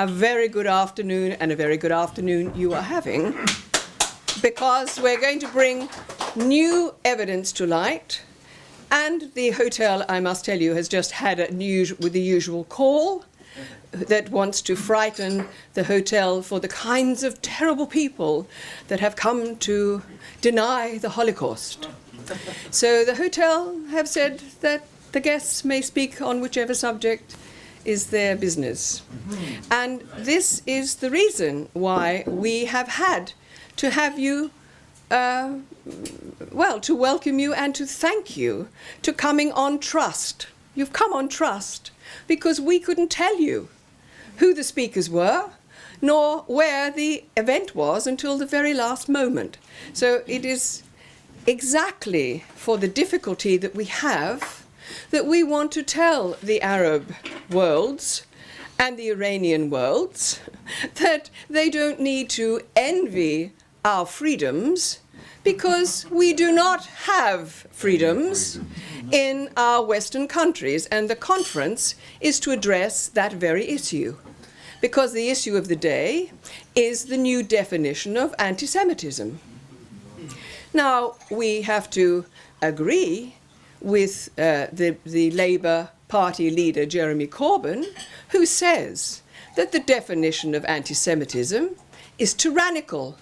a very good afternoon, and a very good afternoon you are having, because we're going to bring new evidence to light. And the hotel, I must tell you, has just had with the usual call that wants to frighten the hotel for the kinds of terrible people that have come to deny the Holocaust. So the hotel have said that the guests may speak on whichever subject is their business. And this is the reason why we have had to have you to welcome you and to thank you to coming on trust. You've come on trust because we couldn't tell you who the speakers were, nor where the event was until the very last moment. So it is exactly for the difficulty that we have that we want to tell the Arab worlds and the Iranian worlds that they don't need to envy our freedoms, because we do not have freedoms in our Western countries. And the conference is to address that very issue, because the issue of the day is the new definition of anti-Semitism. Now, we have to agree with the Labour Party leader, Jeremy Corbyn, who says that the definition of anti-Semitism is tyrannical,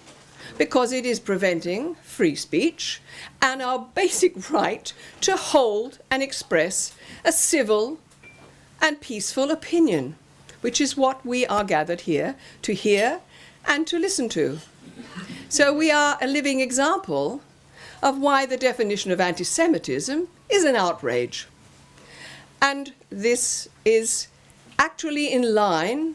because it is preventing free speech and our basic right to hold and express a civil and peaceful opinion, which is what we are gathered here to hear and to listen to. So we are a living example of why the definition of anti-Semitism is an outrage. And this is actually in line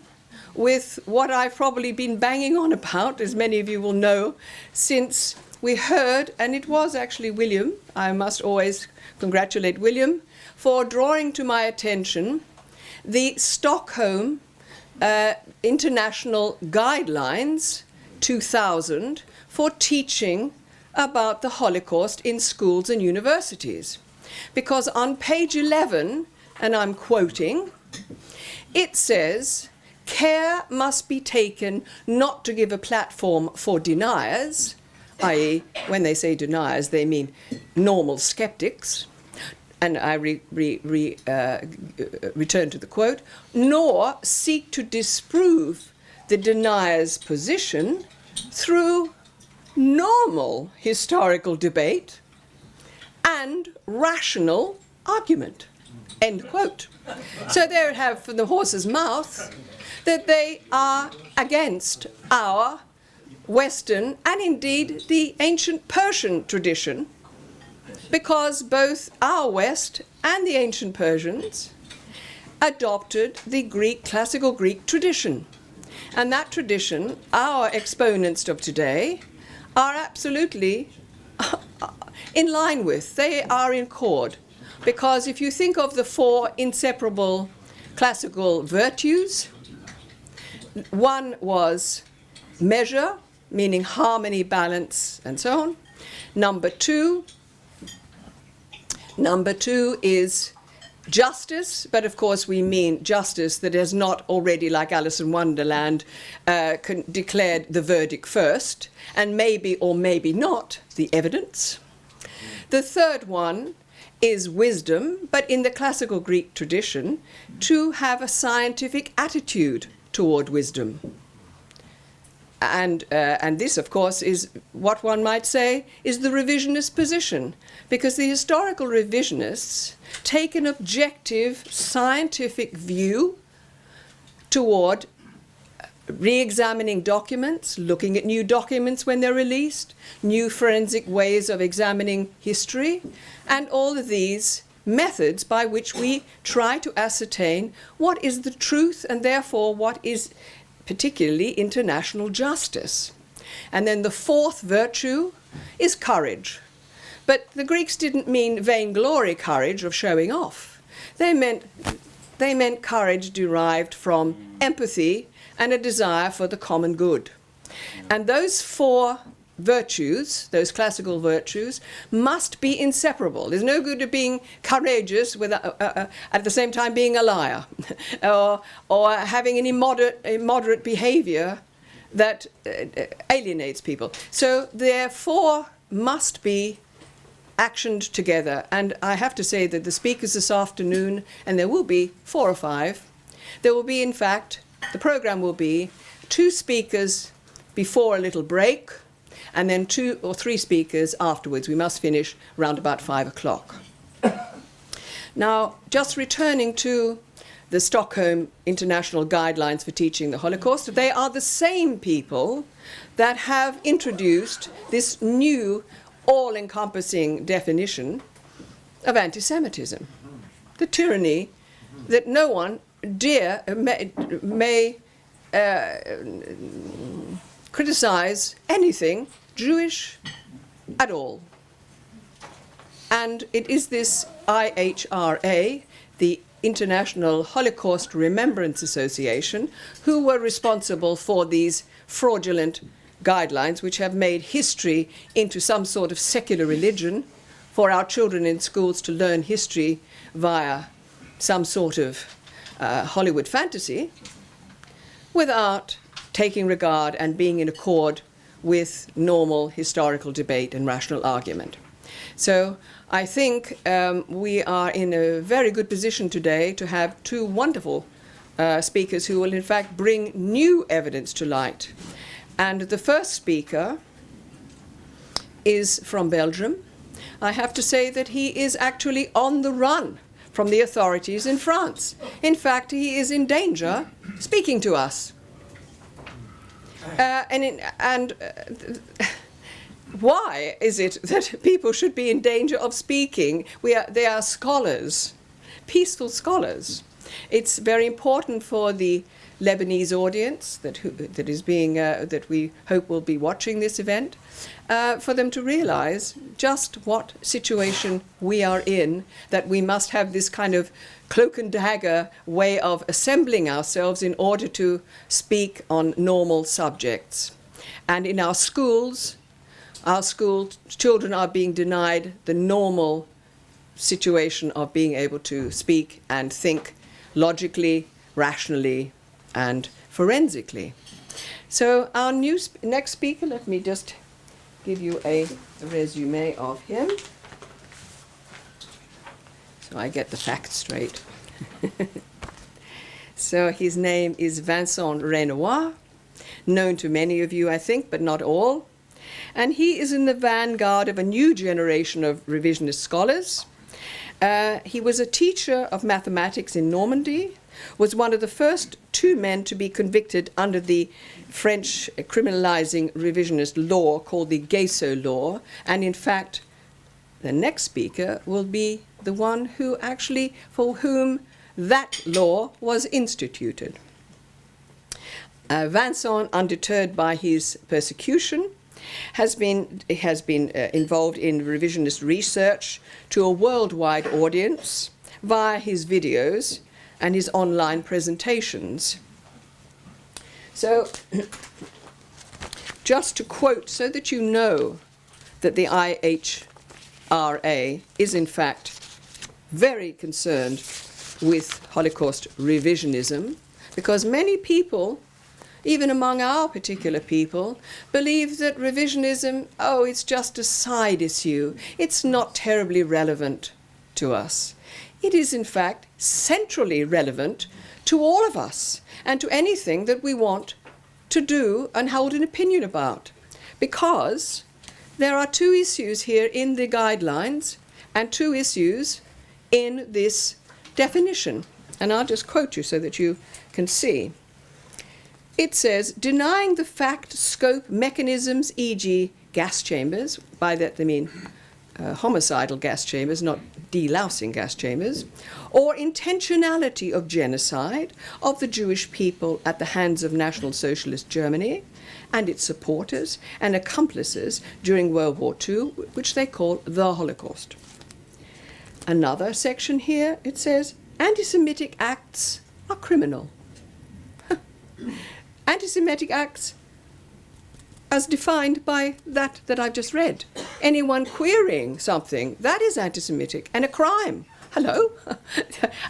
with what I've probably been banging on about, as many of you will know, since we heard, and it was actually William, I must always congratulate William, for drawing to my attention the Stockholm International Guidelines 2000 for teaching about the Holocaust in schools and universities. Because on page 11, and I'm quoting, it says, "Care must be taken not to give a platform for deniers," i.e., when they say deniers, they mean normal skeptics, and I return to the quote, "nor seek to disprove the denier's position through normal historical debate and rational argument." End quote. So there you have from the horse's mouth that they are against our Western and indeed the ancient Persian tradition, because both our West and the ancient Persians adopted the classical Greek tradition. And that tradition, our exponents of today are absolutely in line with. They are in accord. Because if you think of the four inseparable classical virtues, one was measure, meaning harmony, balance, and so on. Number two is justice, but of course we mean justice that has not already, like Alice in Wonderland, declared the verdict first, and maybe or maybe not the evidence. The third one is wisdom, but in the classical Greek tradition, to have a scientific attitude toward wisdom. And this, of course, is what one might say is the revisionist position, because the historical revisionists take an objective scientific view toward re-examining documents, looking at new documents when they're released, new forensic ways of examining history, and all of these methods by which we try to ascertain what is the truth and therefore what is particularly international justice. And then the fourth virtue is courage. But the Greeks didn't mean vainglory courage of showing off. They meant courage derived from empathy and a desire for the common good. And those four virtues, those classical virtues, must be inseparable. There's no good at being courageous without, at the same time being a liar, or having an immoderate behavior that alienates people. So therefore must be actioned together. And I have to say that the speakers this afternoon, and there will be 4 or 5, there will be, in fact, the program will be 2 speakers before a little break, and then 2 or 3 speakers afterwards. We must finish round about 5 o'clock. Now, just returning to the Stockholm International Guidelines for Teaching the Holocaust, they are the same people that have introduced this new all-encompassing definition of anti-Semitism, the tyranny that no one may criticize anything Jewish at all. And it is this IHRA, the International Holocaust Remembrance Association, who were responsible for these fraudulent guidelines, which have made history into some sort of secular religion for our children in schools to learn history via some sort of Hollywood fantasy, without taking regard and being in accord with normal historical debate and rational argument. So I think we are in a very good position today to have 2 wonderful speakers who will in fact bring new evidence to light. And the first speaker is from Belgium. I have to say that he is actually on the run from the authorities in France. In fact, he is in danger speaking to us. Why is it that people should be in danger of speaking? They are scholars, peaceful scholars. It's very important for the Lebanese audience that we hope will be watching this event, for them to realize just what situation we are in, that we must have this kind of cloak and dagger way of assembling ourselves in order to speak on normal subjects. And in our schools, our school children are being denied the normal situation of being able to speak and think logically, rationally, and forensically. So our next speaker, let me just give you a resume of him, so I get the facts straight. So his name is Vincent Reynouard, known to many of you, I think, but not all. And he is in the vanguard of a new generation of revisionist scholars. He was a teacher of mathematics in Normandy, was one of the first 2 men to be convicted under the French criminalizing revisionist law called the Gayso law. And in fact, the next speaker will be the one who actually, for whom that law was instituted. Vincent, undeterred by his persecution, has been involved in revisionist research to a worldwide audience via his videos and his online presentations. So, just to quote, so that you know that the IHRA is in fact very concerned with Holocaust revisionism, because many people, even among our particular people, believe that revisionism, it's just a side issue. It's not terribly relevant to us. It is, in fact, centrally relevant to all of us and to anything that we want to do and hold an opinion about. Because there are 2 issues here in the guidelines and 2 issues in this definition. And I'll just quote you so that you can see. It says, denying the fact, scope, mechanisms, e.g. gas chambers, by that they mean homicidal gas chambers, not delousing gas chambers, or intentionality of genocide of the Jewish people at the hands of National Socialist Germany and its supporters and accomplices during World War II, which they call the Holocaust. Another section here, it says, anti-Semitic acts are criminal. Anti-Semitic acts as defined by that I've just read. Anyone querying something, that is anti-Semitic and a crime. Hello?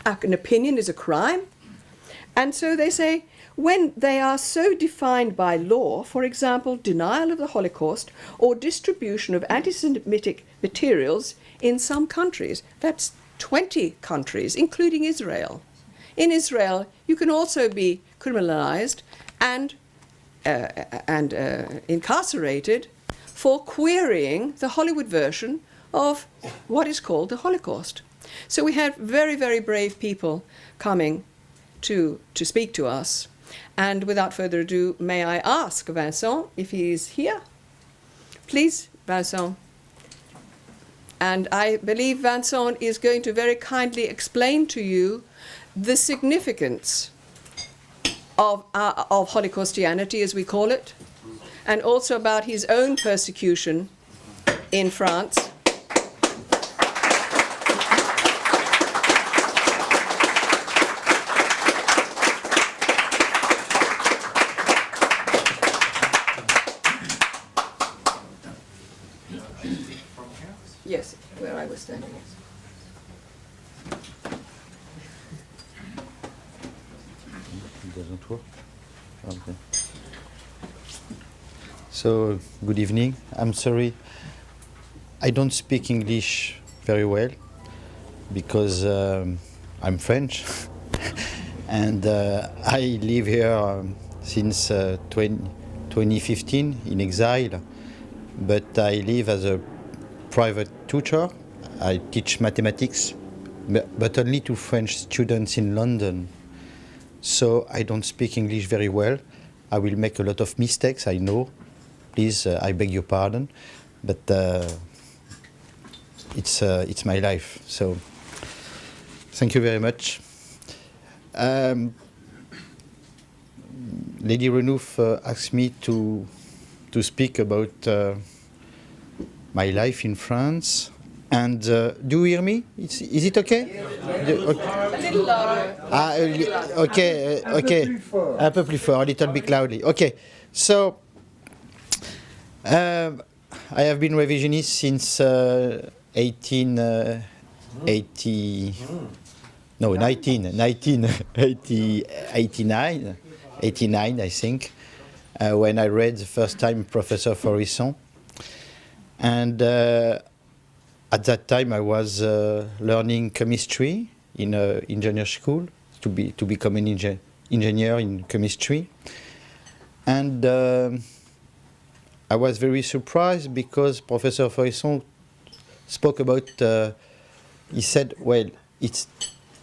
An opinion is a crime. And so they say, when they are so defined by law, for example, denial of the Holocaust or distribution of anti-Semitic materials in some countries, that's 20 countries, including Israel. In Israel, you can also be criminalized and incarcerated for querying the Hollywood version of what is called the Holocaust. So we have very, very brave people coming to speak to us. And without further ado, may I ask Vincent if he is here? Please, Vincent. And I believe Vincent is going to very kindly explain to you the significance of Holocaustianity, as we call it, and also about his own persecution in France. Yes, where I was standing. Doesn't work. Okay. So, good evening. I'm sorry, I don't speak English very well because I'm French and I live here since 2015 in exile, but I live as a private tutor. I teach mathematics, but only to French students in London. So I don't speak English very well. I will make a lot of mistakes, I know. Please, I beg your pardon. But it's my life. So thank you very much. Lady Reynouard asked me to speak about my life in France. And do you hear me? Is it okay? Okay. A little louder. Okay, okay. Un peu plus fort, a little bit loudly. Okay, so I have been revisionist since 1989, I think, when I read the first time Professor Faurisson. And at that time, I was learning chemistry in an engineer school to become an engineer in chemistry, and I was very surprised because Professor Faurisson spoke about. He said, "Well, it's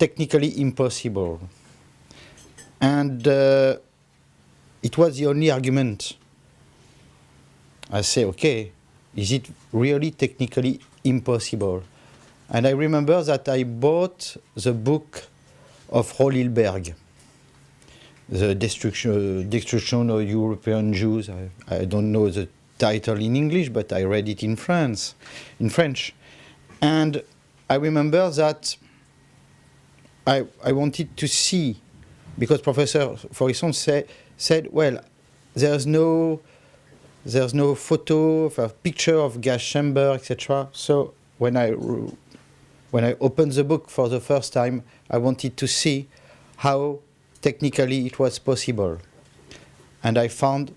technically impossible," and it was the only argument. I say, "Okay, is it really technically impossible?" And I remember that I bought the book of Rollilberg, The Destruction of European Jews. I don't know the title in English, but I read it in French. And I remember that I wanted to see, because Professor Faurisson said, well, there's no photo of a picture of gas chamber, etc. So when I opened the book for the first time, I wanted to see how technically it was possible. And I found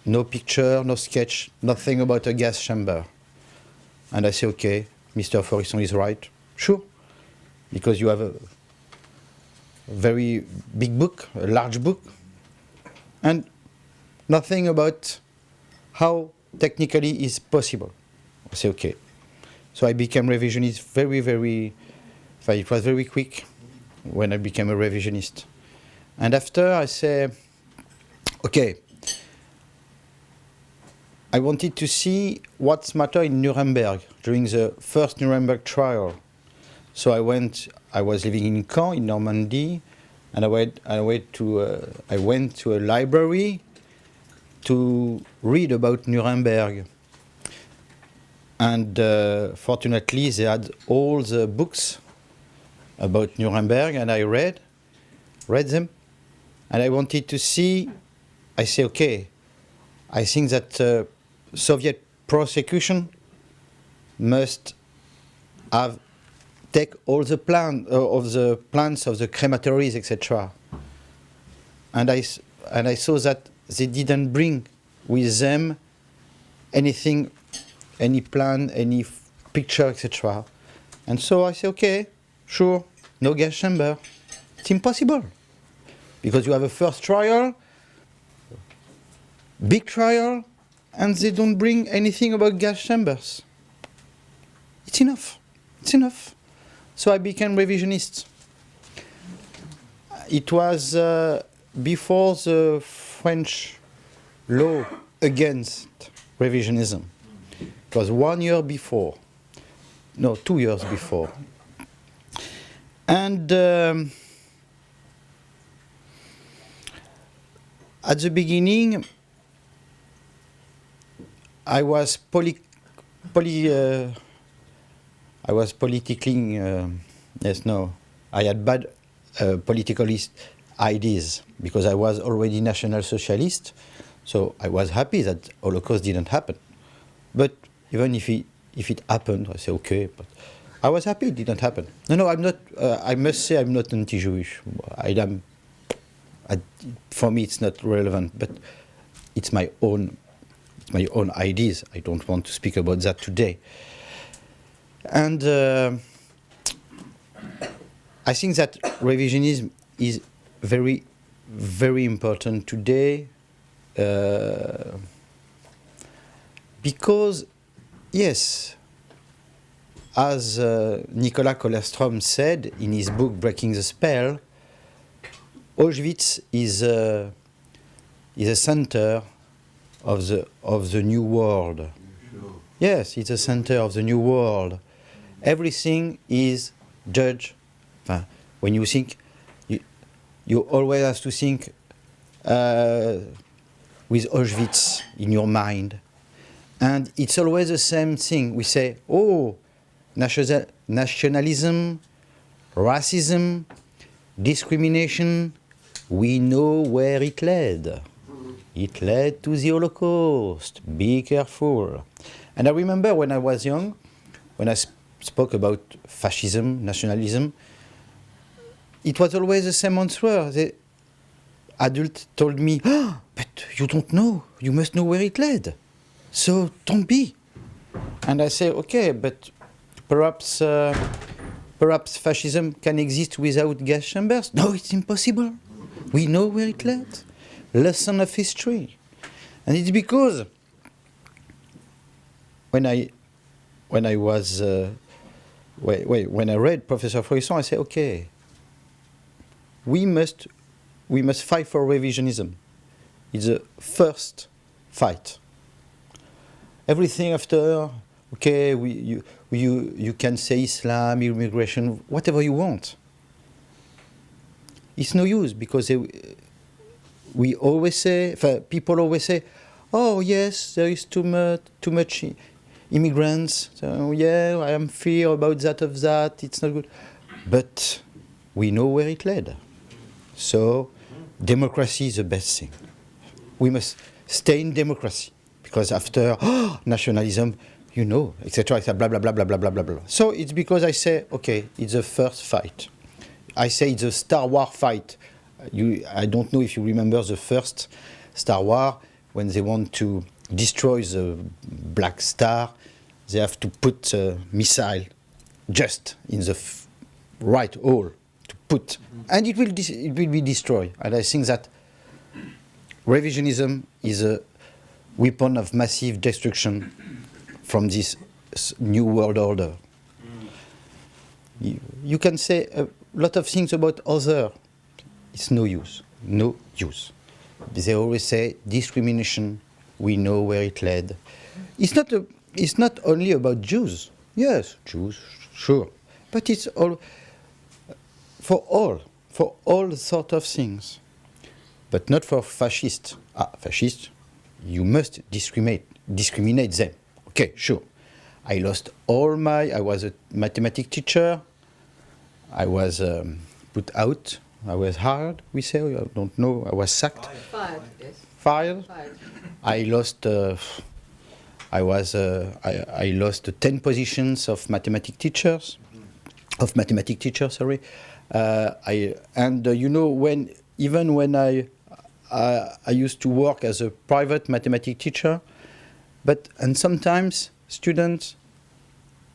no picture, no sketch, nothing about a gas chamber. And I say, okay, Mr. Faurisson is right. Sure, because you have a very big book, a large book, and nothing about how technically is possible. I say, okay. So I became revisionist it was very quick when I became a revisionist. And after I say, okay, I wanted to see what's matter in Nuremberg during the first Nuremberg trial. So I was living in Caen in Normandy, and I went to a library to read about Nuremberg. And fortunately, they had all the books about Nuremberg, and I read them, and I wanted to see. I say, okay, I think that Soviet prosecution must have take all the plans of the crematories, etc. And I saw that they didn't bring with them anything, any plan, any picture, etc. And so I say, okay, sure, no gas chamber. It's impossible. Because you have a first trial, big trial, and they don't bring anything about gas chambers. It's enough. It's enough. So I became revisionist. It was before the French law against revisionism. It was 1 year before. No, 2 years before. And at the beginning, I was politically, I had bad political ideas because I was already National Socialist, so I was happy that Holocaust didn't happen. But even if it happened, I say okay, but I was happy it didn't happen. No, I'm not, I must say I'm not anti-Jewish. For me it's not relevant, but it's my own ideas. I don't want to speak about that today. And I think that revisionism is very, very important today because, yes, as Nicolas Kollerstrom said in his book Breaking the Spell, Auschwitz is a center of the new world. Sure. Yes, it's a center of the new world. Everything is judged. When you think, you always have to think with Auschwitz in your mind. And it's always the same thing. We say, oh, nationalism, racism, discrimination, we know where it led. It led to the Holocaust. Be careful. And I remember when I was young, when I spoke about fascism, nationalism, it was always the same answer. The adult told me, oh, but you don't know. You must know where it led. So don't be. And I say, okay, but perhaps fascism can exist without gas chambers. No, it's impossible. We know where it led. Lesson of history. And it's because when I read Professor Faurisson, I say, okay, we must fight for revisionism. It's the first fight. Everything after, okay, you can say Islam, immigration, whatever you want. It's no use because we always say, people always say, oh yes, there is too much immigrants. So yeah, I am fear about that of that. It's not good, but we know where it led. So democracy is the best thing. We must stay in democracy because after nationalism, you know, etc., blah blah blah blah blah blah blah blah. So it's because I say, okay, it's the first fight. I say it's a Star Wars fight. I don't know if you remember the first Star Wars, when they want to destroy the Black Star, they have to put a missile just in the right hole to put, and it will be destroyed. And I think that revisionism is a weapon of massive destruction from this new world order. You can say a lot of things about other. It's no use. No use. They always say discrimination. We know where it led. It's not only about Jews. Yes, Jews, sure, but it's all for all sort of things, but not for fascists. Fascists, you must discriminate them. Okay, sure. I lost I was a mathematics teacher. I was put out. I was hired, we say, I don't know, I was sacked. Fired, yes. Fired. I lost. I lost 10 positions of mathematics teachers. Sorry. You know, when I used to work as a private mathematics teacher, and sometimes students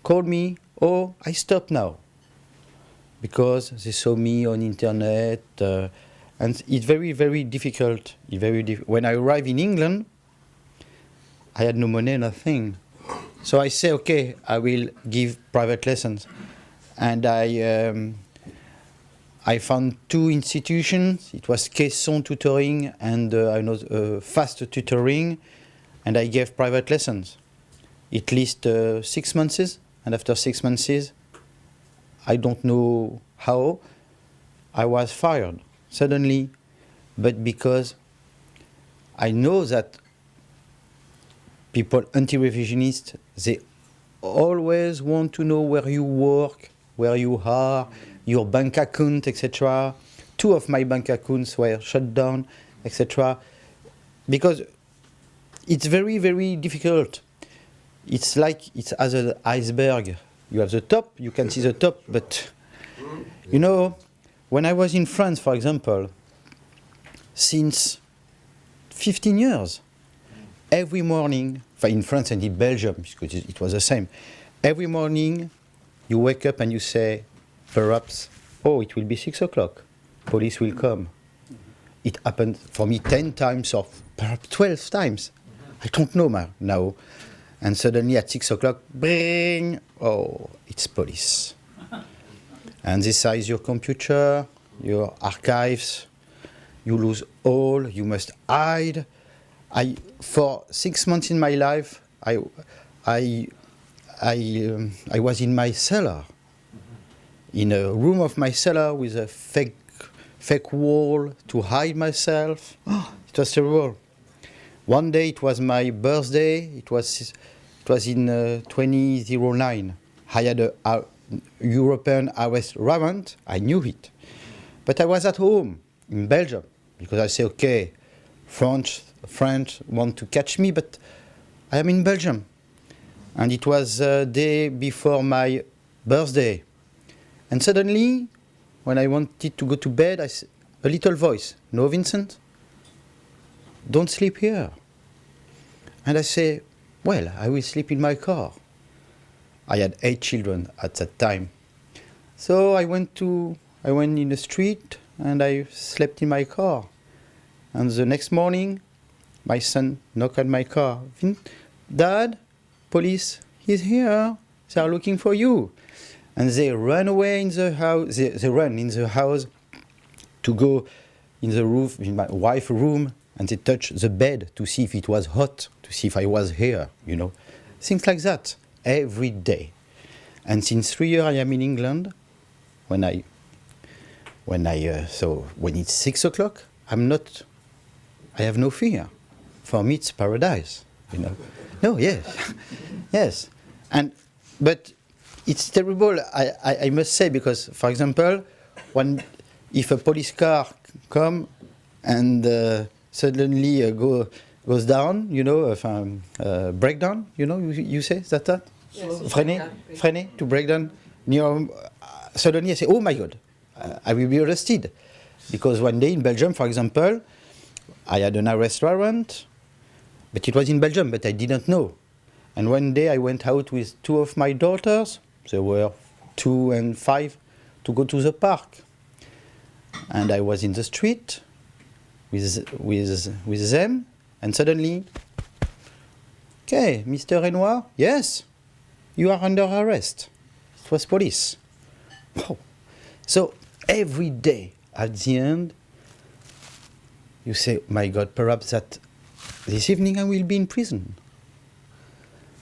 call me, oh, I stop now, because they saw me on internet, and it's very, very difficult. When I arrive in England, I had no money, nothing. So I say, okay, I will give private lessons. And I found 2 institutions. It was Caisson tutoring and fast tutoring, and I gave private lessons. At least 6 months, and after 6 months, I don't know how, I was fired suddenly, but because I know that people, anti-revisionists, they always want to know where you work, where you are, your bank account, etc. 2 of my bank accounts were shut down, etc. Because it's very, very difficult. It's like it's as an iceberg. You have the top, you can see the top, but you know, when I was in France, for example, since 15 years, every morning, in France and in Belgium, because it was the same, every morning you wake up and you say, perhaps, oh, it will be 6 o'clock, police will come. It happened for me 10 times or perhaps 12 times. I don't know now. And suddenly at 6 o'clock, bring, oh, it's police. And they seize your computer, your archives, you lose all, you must hide. For 6 months in my life, I was in my cellar, in a room of my cellar with a fake wall to hide myself. Oh, it was terrible. One day it was my birthday. It was in 2009. I had a European arrest warrant. I knew it, but I was at home in Belgium because I say, okay, French want to catch me, but I am in Belgium. And it was a day before my birthday. And suddenly, when I wanted to go to bed, a little voice, no, Vincent, don't sleep here. And I say, well, I will sleep in my car. I had 8 children at that time. So I went in the street and I slept in my car. And the next morning, my son knocked at my car. Dad, police, he's here. They are looking for you. And they run away in the house. They run in the house to go in the roof, in my wife's room, and they touch the bed to see if it was hot, to see if I was here, you know. Things like that, every day. And since 3 years I am in England, when it's 6 o'clock, I have no fear. For me, it's paradise, you know. No, yes, yes. But it's terrible, I must say, because, for example, if a police car come and suddenly goes down, you know, breakdown, you know, you say that? Yes. Freiner, to break down. Suddenly I say, oh my God, I will be arrested. Because one day in Belgium, for example, I had an arrest warrant, but it was in Belgium, but I didn't know. And one day I went out with 2 of my daughters, they were 2 and 5, to go to the park. And I was in the street with them, and suddenly, okay, Mr. Reynouard, yes, you are under arrest. It was police. Oh. So every day, at the end, you say, my God, perhaps that this evening I will be in prison.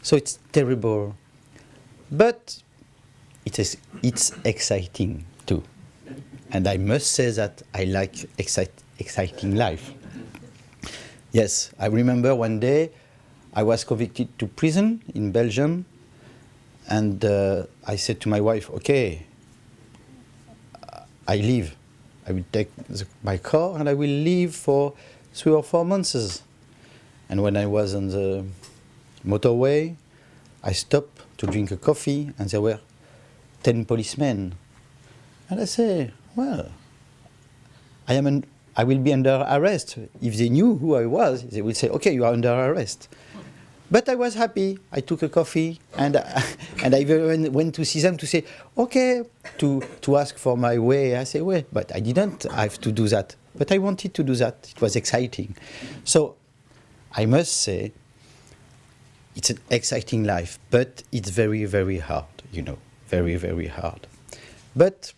So it's terrible. But it's exciting too. And I must say that I like exciting life. Yes, I remember one day I was convicted to prison in Belgium, and I said to my wife, okay, I leave. I will take my car and I will leave for 3 or 4 months. And when I was on the motorway, I stopped to drink a coffee, and there were 10 policemen. And I say, well, I will be under arrest. If they knew who I was, they would say, okay, you are under arrest. But I was happy. I took a coffee, and I even went to see them to say, okay, to ask for my way. I say, well, but I didn't have to do that. But I wanted to do that. It was exciting. So I must say, it's an exciting life, but it's very, very hard, you know, very, very hard. But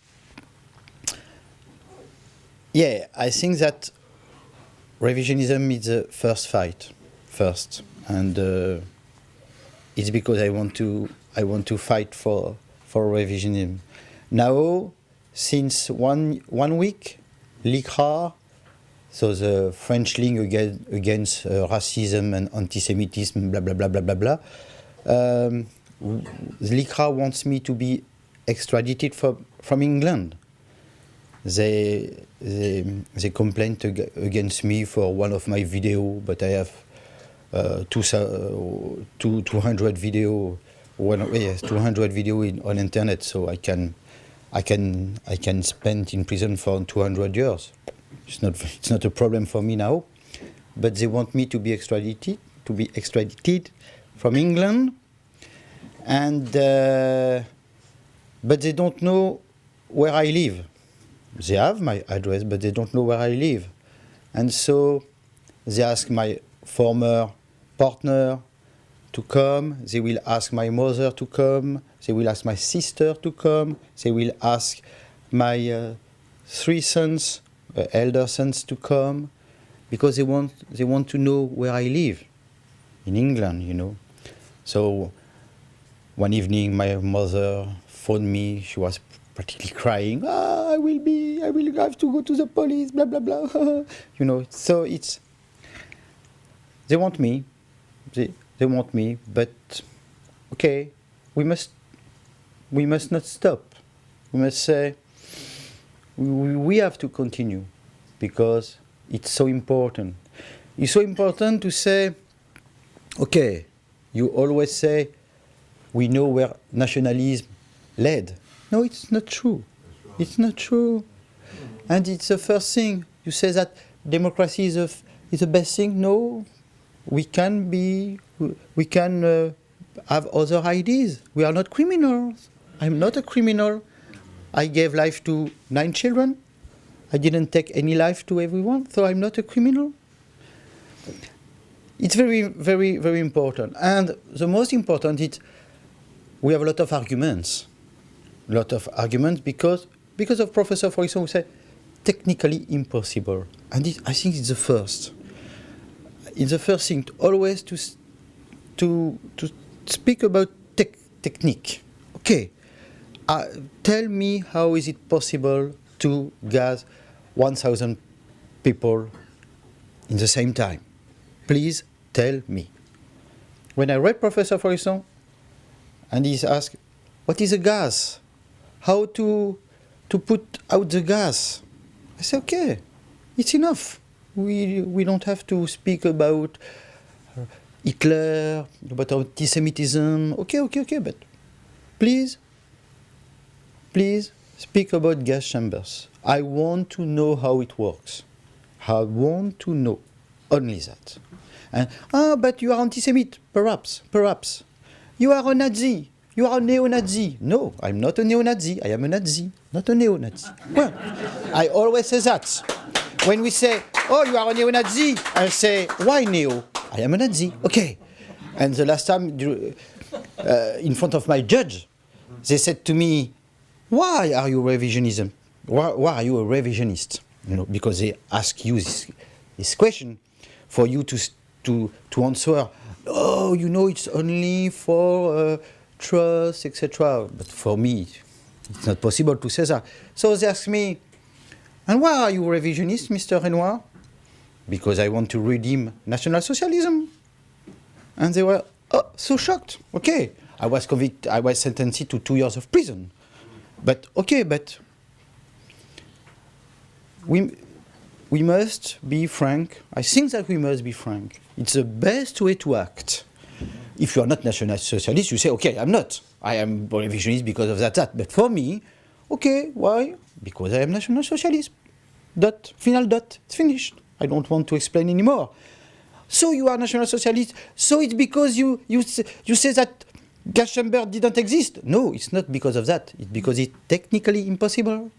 yeah, I think that revisionism is the first fight, and it's because I want to fight for revisionism. Now, since one week, l'ICRA, so the French League against racism and anti-Semitism, blah blah blah blah blah blah, l'ICRA wants me to be extradited from England. They complained against me for one of my video, but I have 200 video, 200 video on internet, so I can spend in prison for 200 years. It's not a problem for me now, but they want me to be extradited from England, and but they don't know where I live. They have my address, but they don't know where I live. And so they ask my former partner to come, they will ask my mother to come, they will ask my sister to come, they will ask my 3 sons, elder sons to come, because they want to know where I live, in England, you know. So one evening my mother phoned me, she was practically crying, I will have to go to the police, blah, blah, blah, you know. So they want me, they want me, but okay, we must not stop. We must say, we have to continue, because it's so important. It's so important to say, okay, you always say, we know where nationalism led. No, it's not true. It's not true. And it's the first thing. You say that democracy is the best thing. No, we can have other ideas. We are not criminals. I'm not a criminal. I gave life to 9 children. I didn't take any life to everyone, so I'm not a criminal. It's very, very, very important. And the most important is we have a lot of arguments. Because of Professor Faurisson, who said technically impossible. And I think it's the first. It's the first thing, always to speak about technique. Okay, tell me how is it possible to gas 1,000 people in the same time? Please tell me. When I read Professor Faurisson, and he's asked, what is a gas? How to put out the gas? I say, okay, it's enough. We don't have to speak about Hitler, about anti-Semitism. Okay, but please speak about gas chambers. I want to know how it works. I want to know only that. And, but you are anti-Semite, perhaps. You are a Nazi. You are a neo-Nazi. No, I'm not a neo-Nazi. I am a Nazi, not a neo-Nazi. Well, I always say that. When we say, oh, you are a neo-Nazi, I say, why neo? I am a Nazi. Okay. And the last time, in front of my judge, they said to me, why are you revisionism? Why are you a revisionist? You know, because they ask you this question for you to answer, oh, you know, it's only for trust, etc. But for me, it's not possible to say that. So they ask me, and why are you revisionist, Mr. Reynouard? Because I want to redeem National Socialism. And they were so shocked. Okay, I was convicted, I was sentenced to 2 years of prison. But okay, but we must be frank. I think that we must be frank. It's the best way to act. If you are not National Socialist, you say, okay, I'm not. I am revisionist because of that. But for me, okay, why? Because I am National Socialist. Dot, final dot, it's finished. I don't want to explain anymore. So you are National Socialist, so it's because you say that gas chamber didn't exist. No, it's not because of that. It's because it's technically impossible.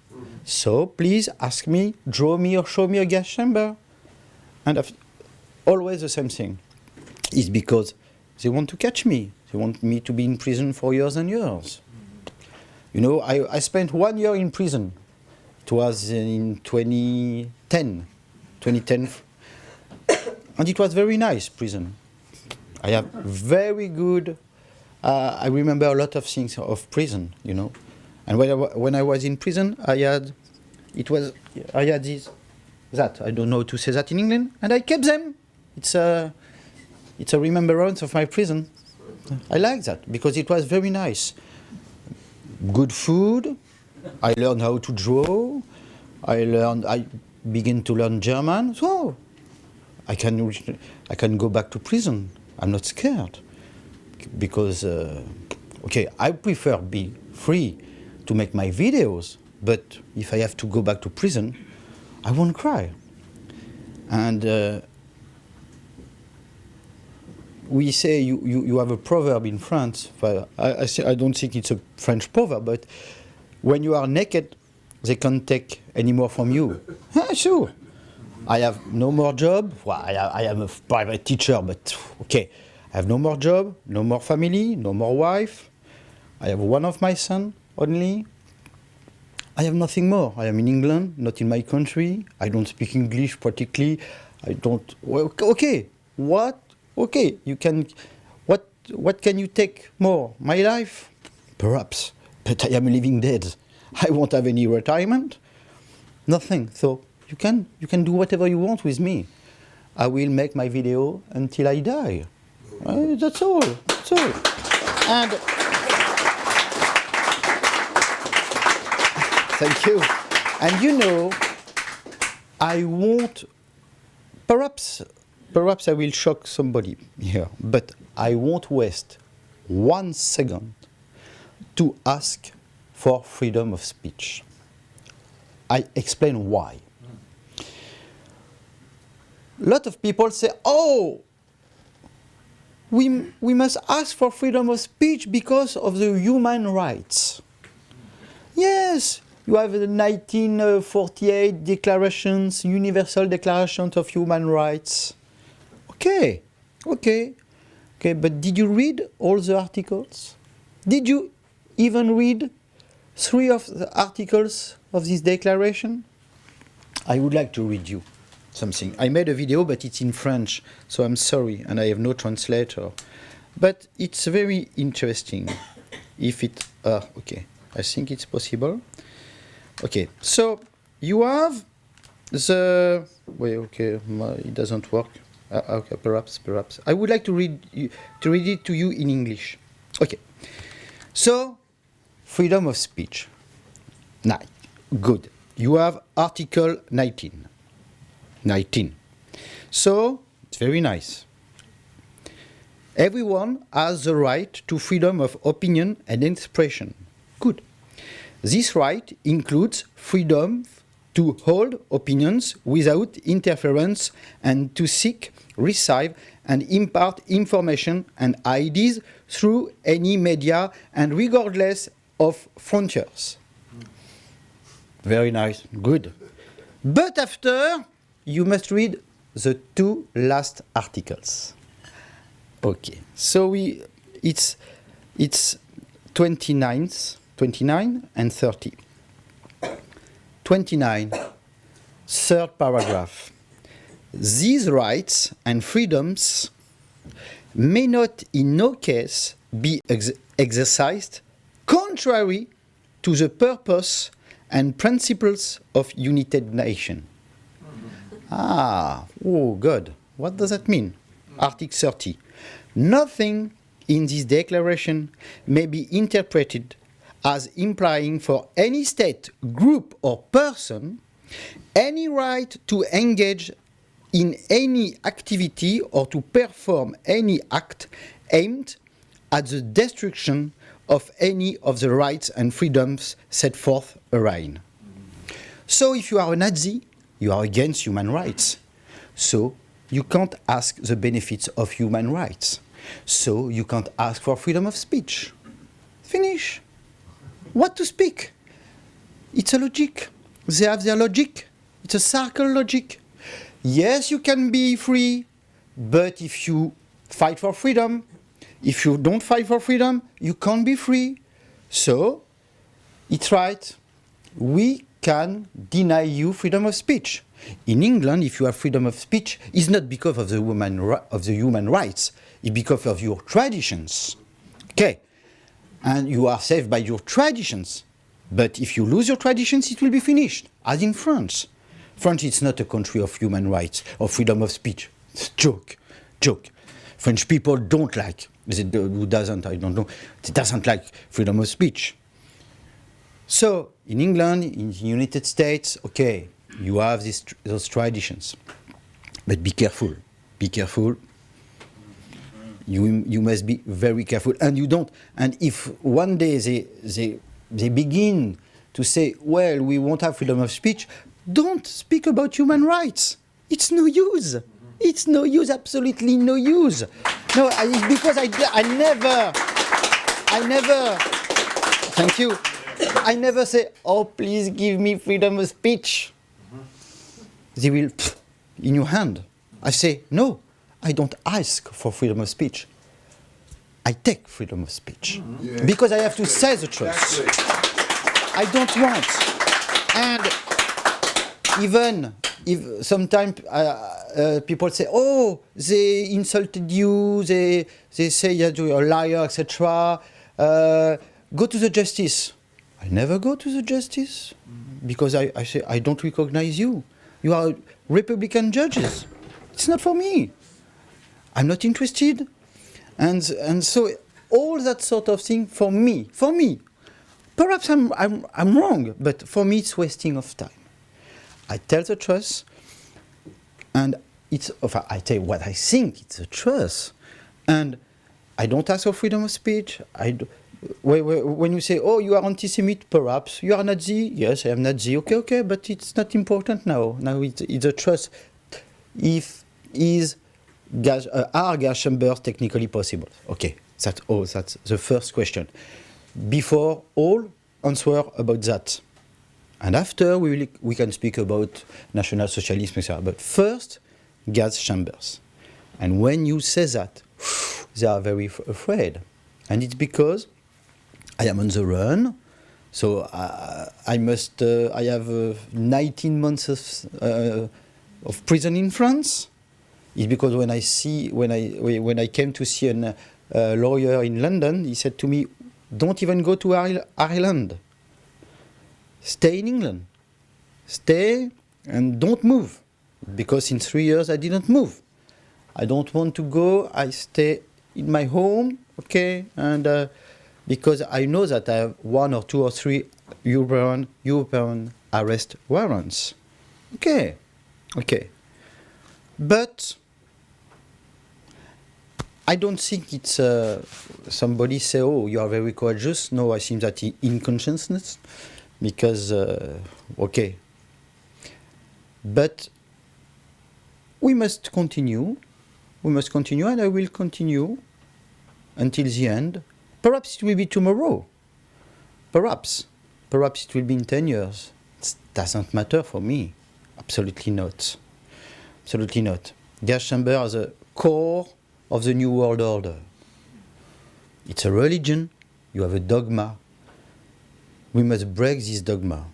So please ask me, draw me or show me a gas chamber. And always the same thing. It's because they want to catch me. They want me to be in prison for years and years. You know, I spent 1 year in prison. It was in 2010. And it was very nice prison. I have very good, I remember a lot of things of prison, you know. And when I was in prison, I had that, I don't know how to say that in England, and I kept them. It's a remembrance of my prison. I like that, because it was very nice. Good food, I learned how to draw, I began to learn German, so I can go back to prison. I'm not scared, because, okay, I prefer be free to make my videos, but if I have to go back to prison, I won't cry. And we say you have a proverb in France. I don't think it's a French proverb, but when you are naked, they can't take any more from you. Sure. I have no more job. Well, I am a private teacher, but okay. I have no more job, no more family, no more wife. I have one of my son only. I have nothing more. I am in England, not in my country. I don't speak English particularly. I don't. Well, okay. What? Okay. You can. What can you take more? My life? Perhaps. But I am living dead. I won't have any retirement. Nothing. So you can do whatever you want with me. I will make my video until I die. That's all. That's all. And thank you. And you know, I won't. Perhaps I will shock somebody here, but I won't waste 1 second to ask for freedom of speech. I explain why. A lot of people say, oh, we must ask for freedom of speech because of the human rights. Yes, you have the 1948 declarations, Universal Declaration of Human Rights. Okay, but did you read all the articles? Did you even read 3 of the articles of this declaration? I would like to read you something. I made a video, but it's in French, so I'm sorry, and I have no translator. But it's very interesting. If it, okay, I think it's possible. Okay, so you have the, wait, okay, it doesn't work. Okay, perhaps. I would like to read it to you in English. Okay, so freedom of speech. Now, good. You have Article 19. So, it's very nice. Everyone has the right to freedom of opinion and expression. Good. This right includes freedom to hold opinions without interference and to seek, receive, and impart information and ideas through any media and regardless of frontiers. Very nice. Good. But after, you must read the 2 last articles. Okay. So it's 29 and 30. 29, third paragraph. These rights and freedoms may not in no case be exercised contrary to the purpose and principles of United Nations. Oh, good. What does that mean? Article 30. Nothing in this declaration may be interpreted as implying for any state, group, or person any right to engage in any activity or to perform any act aimed at the destruction of any of the rights and freedoms set forth herein. So if you are a Nazi, you are against human rights. So you can't ask the benefits of human rights. So you can't ask for freedom of speech. Finish. What to speak? It's a logic. They have their logic. It's a circle logic. Yes, you can be free, but if you fight for freedom, if you don't fight for freedom, you can't be free. So, it's right. We can deny you freedom of speech. In England, if you have freedom of speech, it's not because of the human rights. It's because of your traditions. Okay. And you are saved by your traditions. But if you lose your traditions, it will be finished, as in France. France is not a country of human rights or freedom of speech. It's a joke. French people don't like, who doesn't, I don't know, they doesn't like freedom of speech. So, in England, in the United States, okay, you have those traditions. But be careful. Be careful. You must be very careful. And you don't, and if one day they begin to say, well, we won't have freedom of speech, don't speak about human rights. It's no use. It's no use, absolutely no use. No, it's because I never, thank you, I never say, oh, please give me freedom of speech. They will, in your hand. I say, no, I don't ask for freedom of speech. I take freedom of speech. Yeah. Because I have to say the truth. I don't want. And even if sometimes people say, oh, they insulted you, they say that you're a liar, etc. Go to the justice. I never go to the justice because I say, I don't recognize you. You are Republican judges. It's not for me. I'm not interested. And so all that sort of thing for me, perhaps I'm wrong, but for me it's wasting of time. I tell the truth, and I tell what I think it's a truth, and I don't ask for freedom of speech. When you say, oh, you are anti-Semite, perhaps you are Nazi. Yes, I am Nazi. Okay, but it's not important now. Now it's a truth. Are gas chambers technically possible? Okay, that's the first question. Before all, answer about that. And after, we can speak about National Socialism, etc. But first, gas chambers. And when you say that, they are very afraid. And it's because I am on the run, so I have 19 months of prison in France. It's because when I came to see a lawyer in London, he said to me, don't even go to Ireland. Stay in England. Stay and don't move. Because in 3 years I didn't move. I don't want to go. I stay in my home, okay? And because I know that I have 1 or 2 or 3 European arrest warrants. Okay. But I don't think it's somebody say, oh, you are very courageous. No, I think that in consciousness, because, okay. But we must continue, and I will continue until the end. Perhaps it will be tomorrow. Perhaps it will be in 10 years. It doesn't matter for me. Absolutely not. Absolutely not. Gas chamber as a core of the New World Order. It's a religion. You have a dogma. We must break this dogma.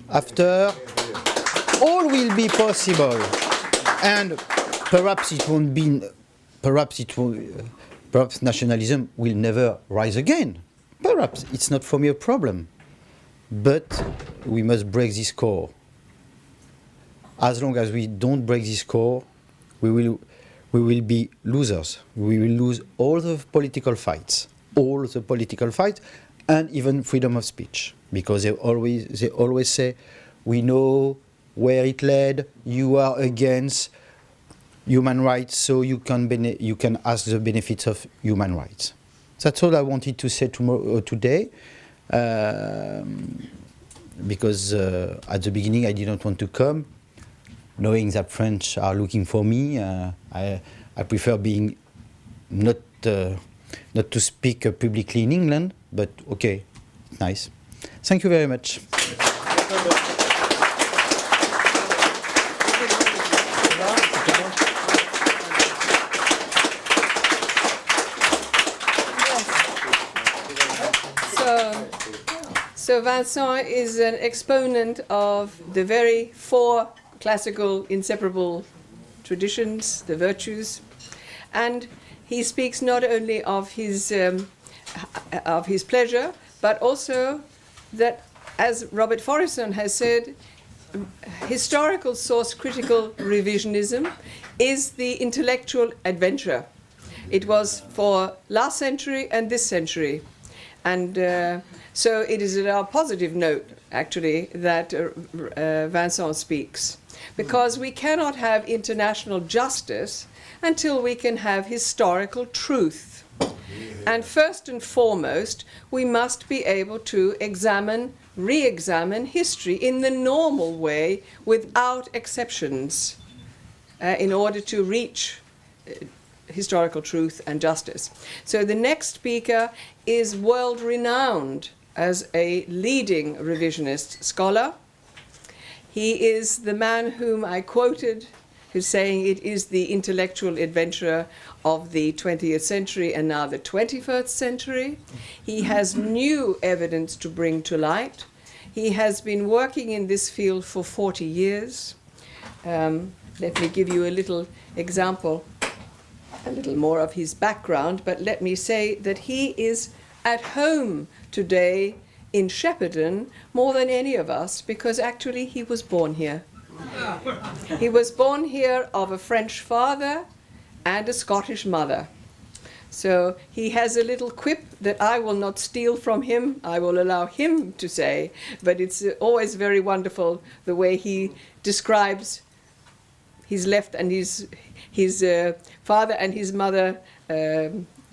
After, all will be possible. And perhaps it won't be, perhaps nationalism will never rise again. Perhaps it's not for me a problem. But we must break this core. As long as we don't break this core, we will be losers. We will lose all the political fights, and even freedom of speech, because they always say, we know where it led. You are against human rights, so you can ask the benefits of human rights. That's all I wanted to say today, because at the beginning I didn't want to come, knowing that French are looking for me. I prefer being not to speak publicly in England, but okay, nice. Thank you very much. So Vincent is an exponent of the very four classical inseparable traditions, the virtues, and he speaks not only of his pleasure, but also that, as Robert Faurisson has said, historical source critical revisionism is the intellectual adventure. It was for last century and this century. And so it is a positive note, actually, that Vincent speaks. Because we cannot have international justice until we can have historical truth. And first and foremost, we must be able to re-examine history in the normal way without exceptions in order to reach historical truth and justice. So the next speaker is world-renowned as a leading revisionist scholar. He is the man whom I quoted, who's saying it is the intellectual adventure of the 20th century and now the 21st century. He has new evidence to bring to light. He has been working in this field for 40 years. Let me give you a little example, a little more of his background, but let me say that he is at home today in Shepperton more than any of us, because actually he was born here. He was born here of a French father and a Scottish mother. So he has a little quip that I will not steal from him, I will allow him to say, but it's always very wonderful the way he describes his left and his father and his mother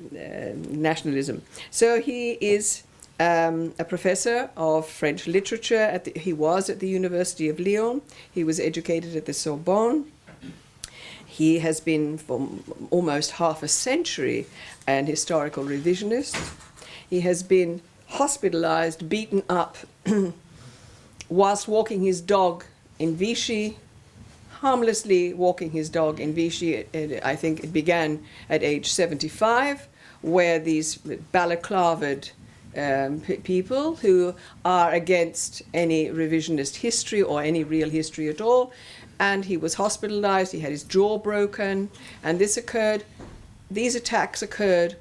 nationalism. So he is a professor of French literature. He was at the University of Lyon. He was educated at the Sorbonne. He has been for almost half a century an historical revisionist. He has been hospitalized, beaten up, whilst walking his dog in Vichy, harmlessly walking his dog in Vichy. I think it began at age 75, where these balaclavaed people who are against any revisionist history or any real history at all, and he was hospitalized, he had his jaw broken, and these attacks occurred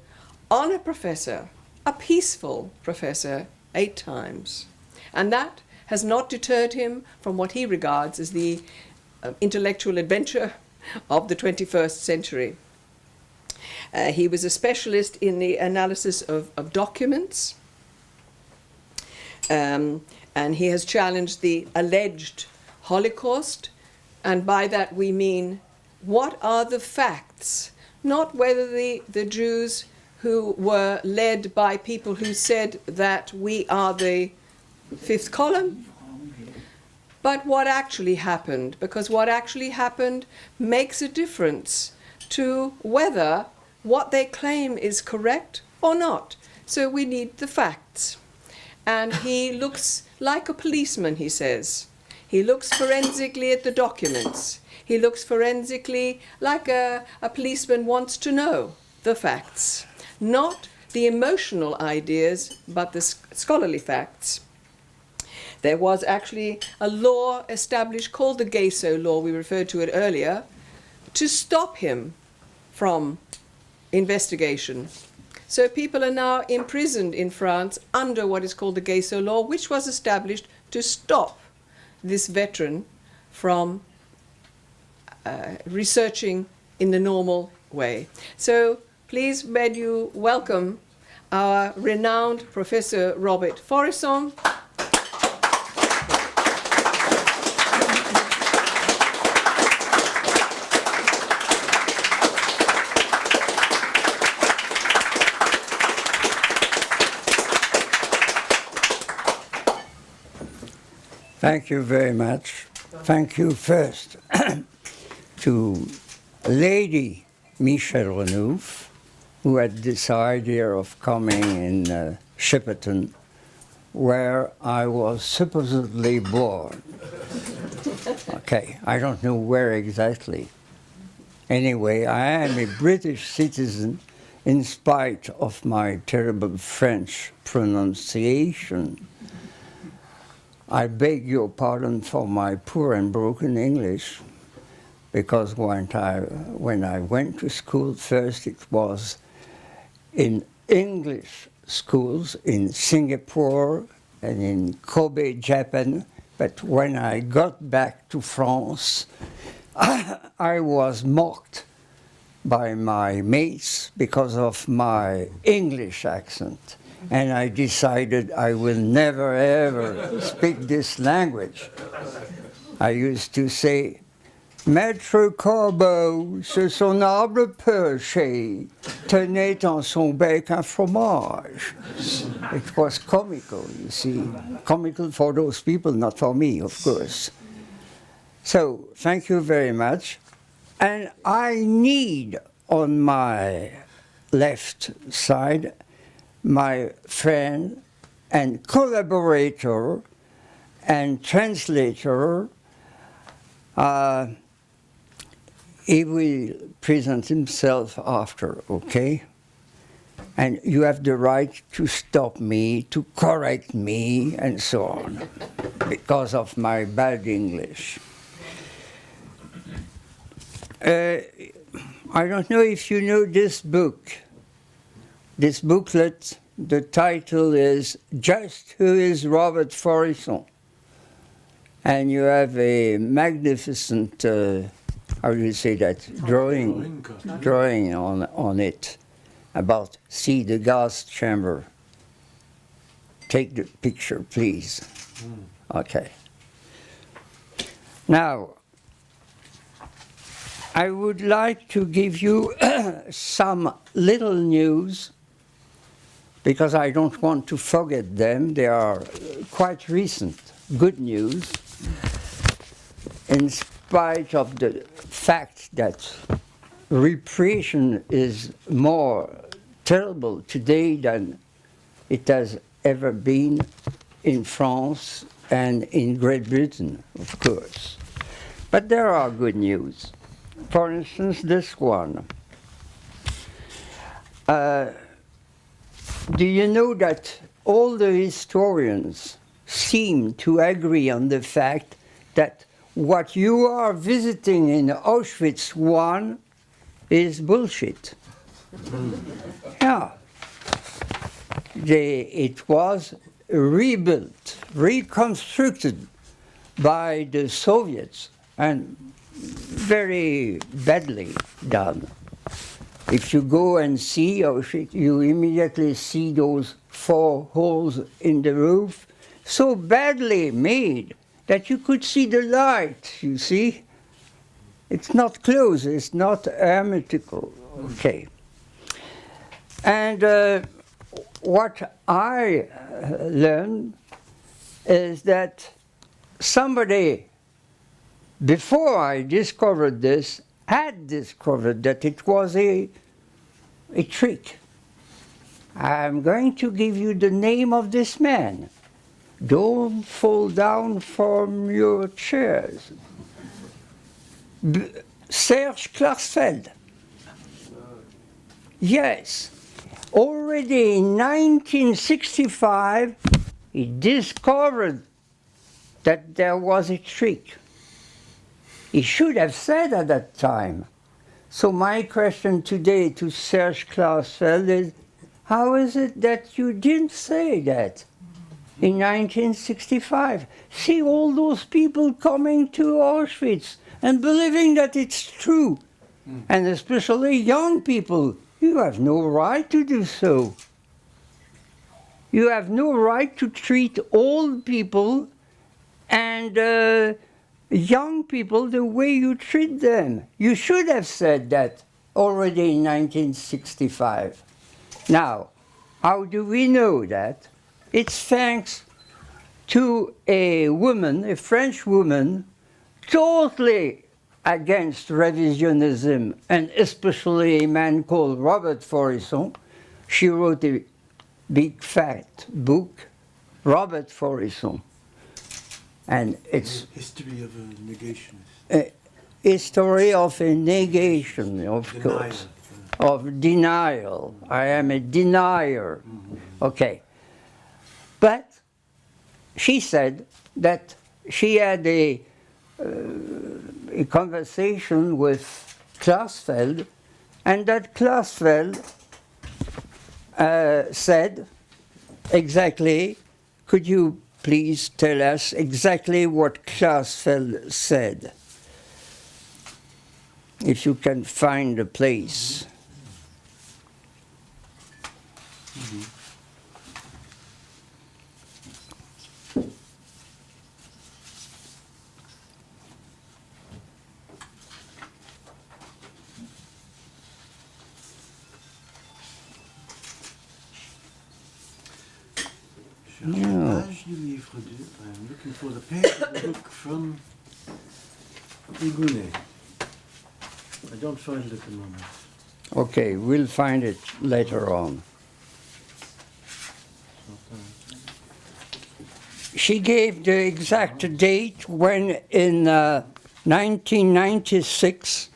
on a professor, a peaceful professor, 8 times. And that has not deterred him from what he regards as the intellectual adventure of the 21st century. He was a specialist in the analysis of documents, and he has challenged the alleged Holocaust, and by that we mean what are the facts, not whether the Jews who were led by people who said that we are the fifth column, but what actually happened, because what actually happened makes a difference to whether what they claim is correct or not. So we need the facts. And he looks like a policeman, he says. He looks forensically at the documents. He looks forensically like a policeman wants to know the facts, not the emotional ideas, but the scholarly facts. There was actually a law established called the Gayso law, we referred to it earlier, to stop him from investigation. So people are now imprisoned in France under what is called the Gayso law, which was established to stop this veteran from researching in the normal way. So please may you welcome our renowned Professor Robert Faurisson. Thank you very much. Thank you first to Lady Michel Renouf, who had this idea of coming in Shepperton, where I was supposedly born. Okay, I don't know where exactly. Anyway, I am a British citizen in spite of my terrible French pronunciation. I beg your pardon for my poor and broken English, because when I went to school first, it was in English schools in Singapore and in Kobe, Japan. But when I got back to France, I was mocked by my mates because of my English accent. And I decided I will never ever speak this language. I used to say, Maître Corbeau, sur son arbre perché, tenait en son bec un fromage. It was comical, you see. Comical for those people, not for me, of course. So, thank you very much. And I need, on my left side, my friend and collaborator and translator. He will present himself after, okay? And you have the right to stop me, to correct me, and so on, because of my bad English. I don't know if you know this book. This booklet, the title is Just Who is Robert Faurisson? And you have a magnificent, how do you say that, drawing on it about, see the gas chamber. Take the picture, please. Okay. Now, I would like to give you some little news, because I don't want to forget them. They are quite recent, good news, in spite of the fact that repression is more terrible today than it has ever been in France and in Great Britain, of course. But there are good news. For instance, this one. Do you know that all the historians seem to agree on the fact that what you are visiting in Auschwitz I is bullshit? Yeah. It was rebuilt, reconstructed by the Soviets, and very badly done. If you go and see Auschwitz, you immediately see those 4 holes in the roof, so badly made that you could see the light, you see? It's not closed, it's not hermetical. Okay. And what I learned is that somebody, before I discovered this, had discovered that it was a trick. I'm going to give you the name of this man. Don't fall down from your chairs. Serge Klarsfeld. Yes. Already in 1965, he discovered that there was a trick. He should have said at that time. So my question today to Serge Klarsfeld is, how is it that you didn't say that in 1965? See all those people coming to Auschwitz and believing that it's true. And especially young people. You have no right to do so. You have no right to treat old people and young people the way you treat them. You should have said that already in 1965. Now, how do we know that? It's thanks to a woman, a French woman, totally against revisionism, and especially a man called Robert Faurisson. She wrote a big fat book, Robert Faurisson. And it's history of a negationist. a history of a negation, of course, of denial. I am a denier. Okay. But she said that she had a conversation with Klarsfeld, and that Klarsfeld said exactly, could you please tell us exactly what Klarsfeld said? If you can find a place. No. Page du livre 2. I'm looking for the page of the book from Igounet. I don't find it at the moment. Okay, we'll find it later on. She gave the exact date when in 1996,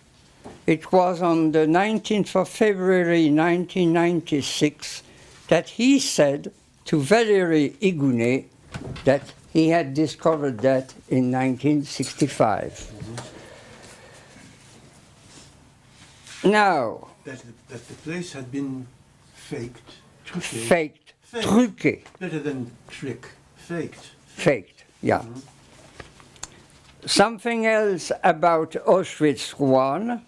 it was on the 19th of February 1996, that he said to Valérie Igounet that he had discovered that in 1965. Now, That the place had been faked, truqué. faked, truqué, Better than trick, faked. faked, yeah. Something else about Auschwitz I.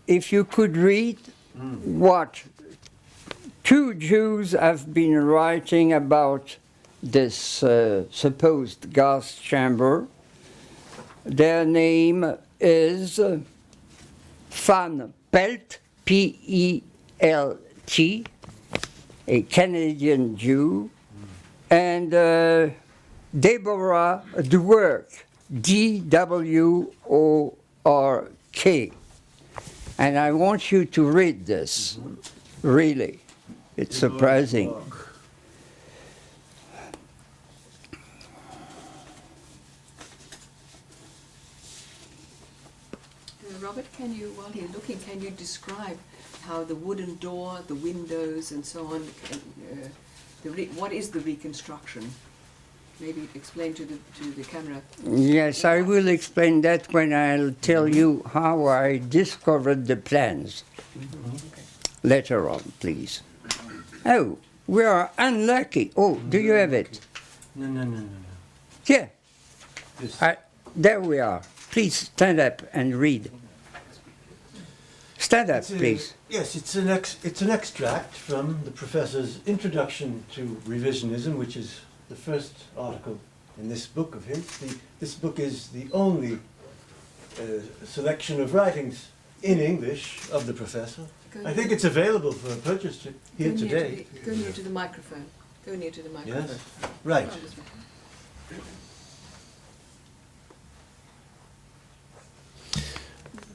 If you could read what two Jews have been writing about this supposed gas chamber. Their name is Van Pelt, P-E-L-T, a Canadian Jew, and Deborah Dwork, D-W-O-R-K. And I want you to read this, really. It's surprising. Robert, can you, while you're looking, can you describe how the wooden door, the windows, and so on, what is the reconstruction? Maybe explain to the camera. Yes, I will explain that when I'll tell you how I discovered the plans. Later on, please. Oh, we are unlucky. Oh, do you have it? No. Yeah. This. There we are. Please stand up and read. Stand up, please. Yes, it's an extract from the professor's Introduction to Revisionism, which is the first article in this book of his. This book is the only selection of writings in English of the professor. I think it's available for purchase here today. Go near to the microphone. Go near to the microphone. Yes, right.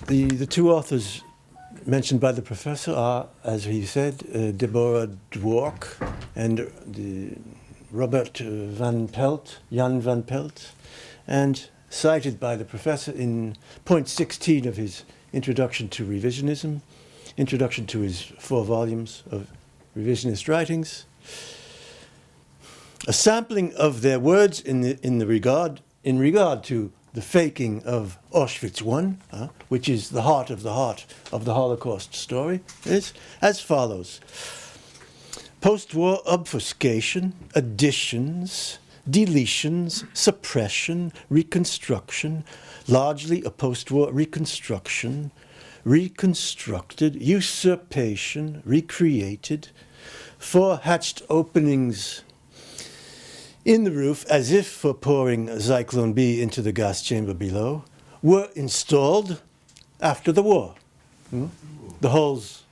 The two authors mentioned by the professor are, as he said, Deborah Dwork and Robert Van Pelt, Jan Van Pelt, and cited by the professor in point 16 of his Introduction to Revisionism, introduction to his 4 volumes of revisionist writings. A sampling of their words in regard to the faking of Auschwitz I, which is the heart of the Holocaust story, is as follows. Post-war obfuscation, additions, deletions, suppression, reconstruction, largely a post-war reconstruction, reconstructed, usurpation, recreated, 4 hatched openings in the roof, as if for pouring Zyklon B into the gas chamber below, were installed after the war. The holes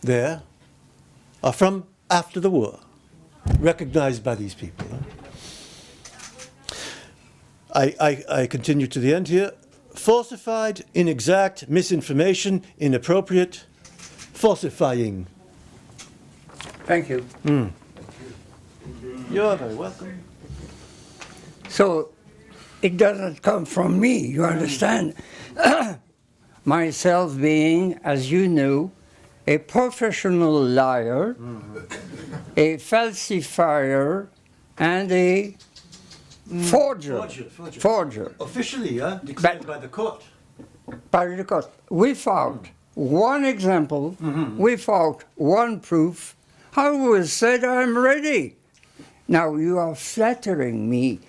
there are from after the war, recognized by these people. I continue to the end here. Falsified, inexact, misinformation, inappropriate, falsifying. Thank you. You're very welcome. So it doesn't come from me, you understand? Myself being, as you know, a professional liar, a falsifier, and a forger. Forger. Officially, declared by the court. By the court. Without one example, without one proof, I was said I'm ready. Now you are flattering me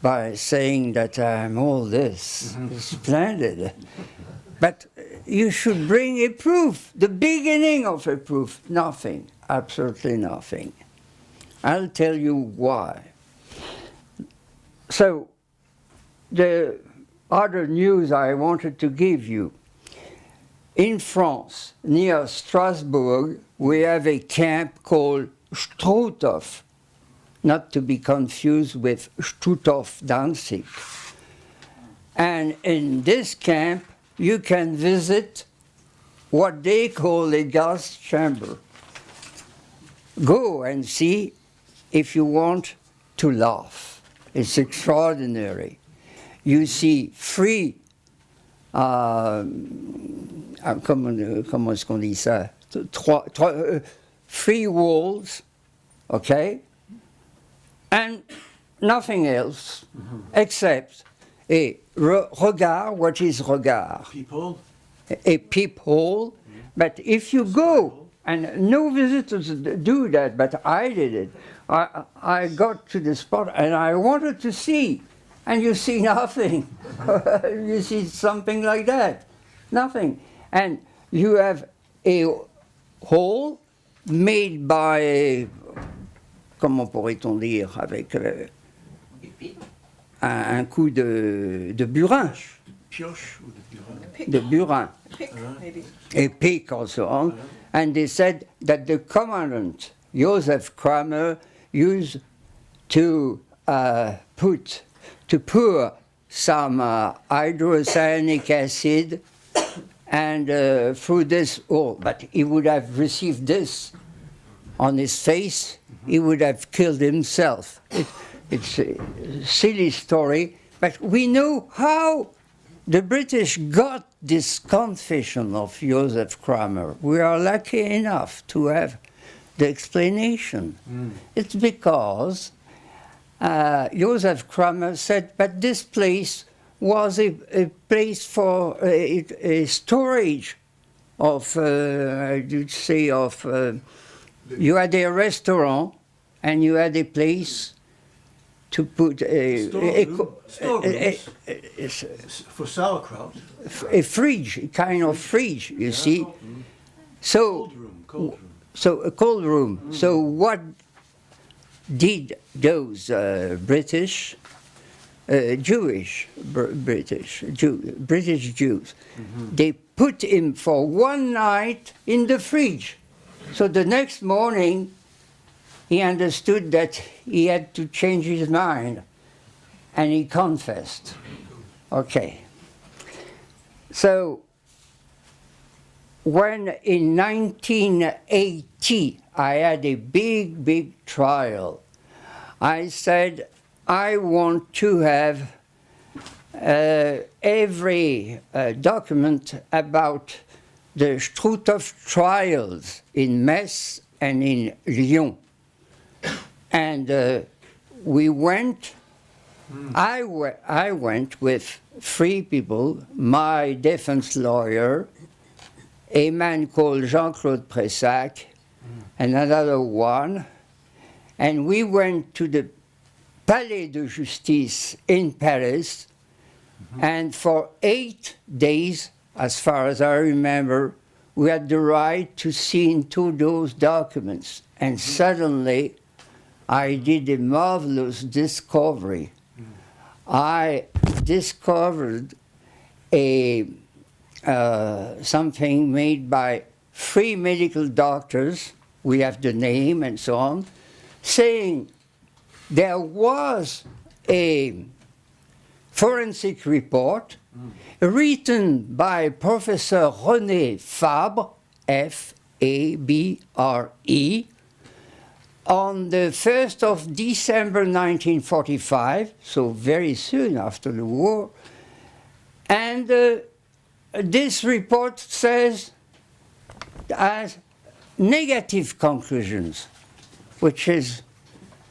by saying that I'm all this. Splendid. But you should bring a proof, the beginning of a proof. Nothing, absolutely nothing. I'll tell you why. So, the other news I wanted to give you. In France, near Strasbourg, we have a camp called Struthof, not to be confused with Struthof Danzig. And in this camp, you can visit what they call a gas chamber. Go and see if you want to laugh. It's extraordinary. You see free, comment est-ce qu'on dit ça? Free walls, okay? And nothing else except a regard. What is regard? Peephole. A peephole. But if you go, and no visitors do that, but I did it. I got to the spot and I wanted to see, and you see nothing. You see something like that, nothing. And you have a hole made by, comment pourrait-on dire, avec un coup de burin. Pioche ou de burin? De burin. Pick, maybe. A pick also on. And they said that the commandant, Joseph Kramer, used to pour some hydrocyanic acid and through this hole. But he would have received this on his face, he would have killed himself. It's a silly story, but we know how the British got this confession of Joseph Kramer. We are lucky enough to have the explanation. It's because Joseph Kramer said, but this place was a place for a storage of, you had a restaurant and you had a place to put for sauerkraut. A fridge, a kind of fridge, you see. So, Cold room. So a cold room. So what did those British Jews, they put him for one night in the fridge. So the next morning, he understood that he had to change his mind, and he confessed. Okay. So when in 1980 I had a big trial, I said, I want to have every document about the Struthof trials in Metz and in Lyon. And we went, I went with three people, my defense lawyer, a man called Jean-Claude Pressac, and another one, and we went to the Palais de Justice in Paris, and for 8 days, as far as I remember, we had the right to see into those documents. And suddenly, I did a marvelous discovery. I discovered something made by 3 medical doctors, we have the name and so on, saying there was a forensic report written by Professor René Fabre, F-A-B-R-E, on the 1st of December 1945, so very soon after the war. And this report says, as negative conclusions, which is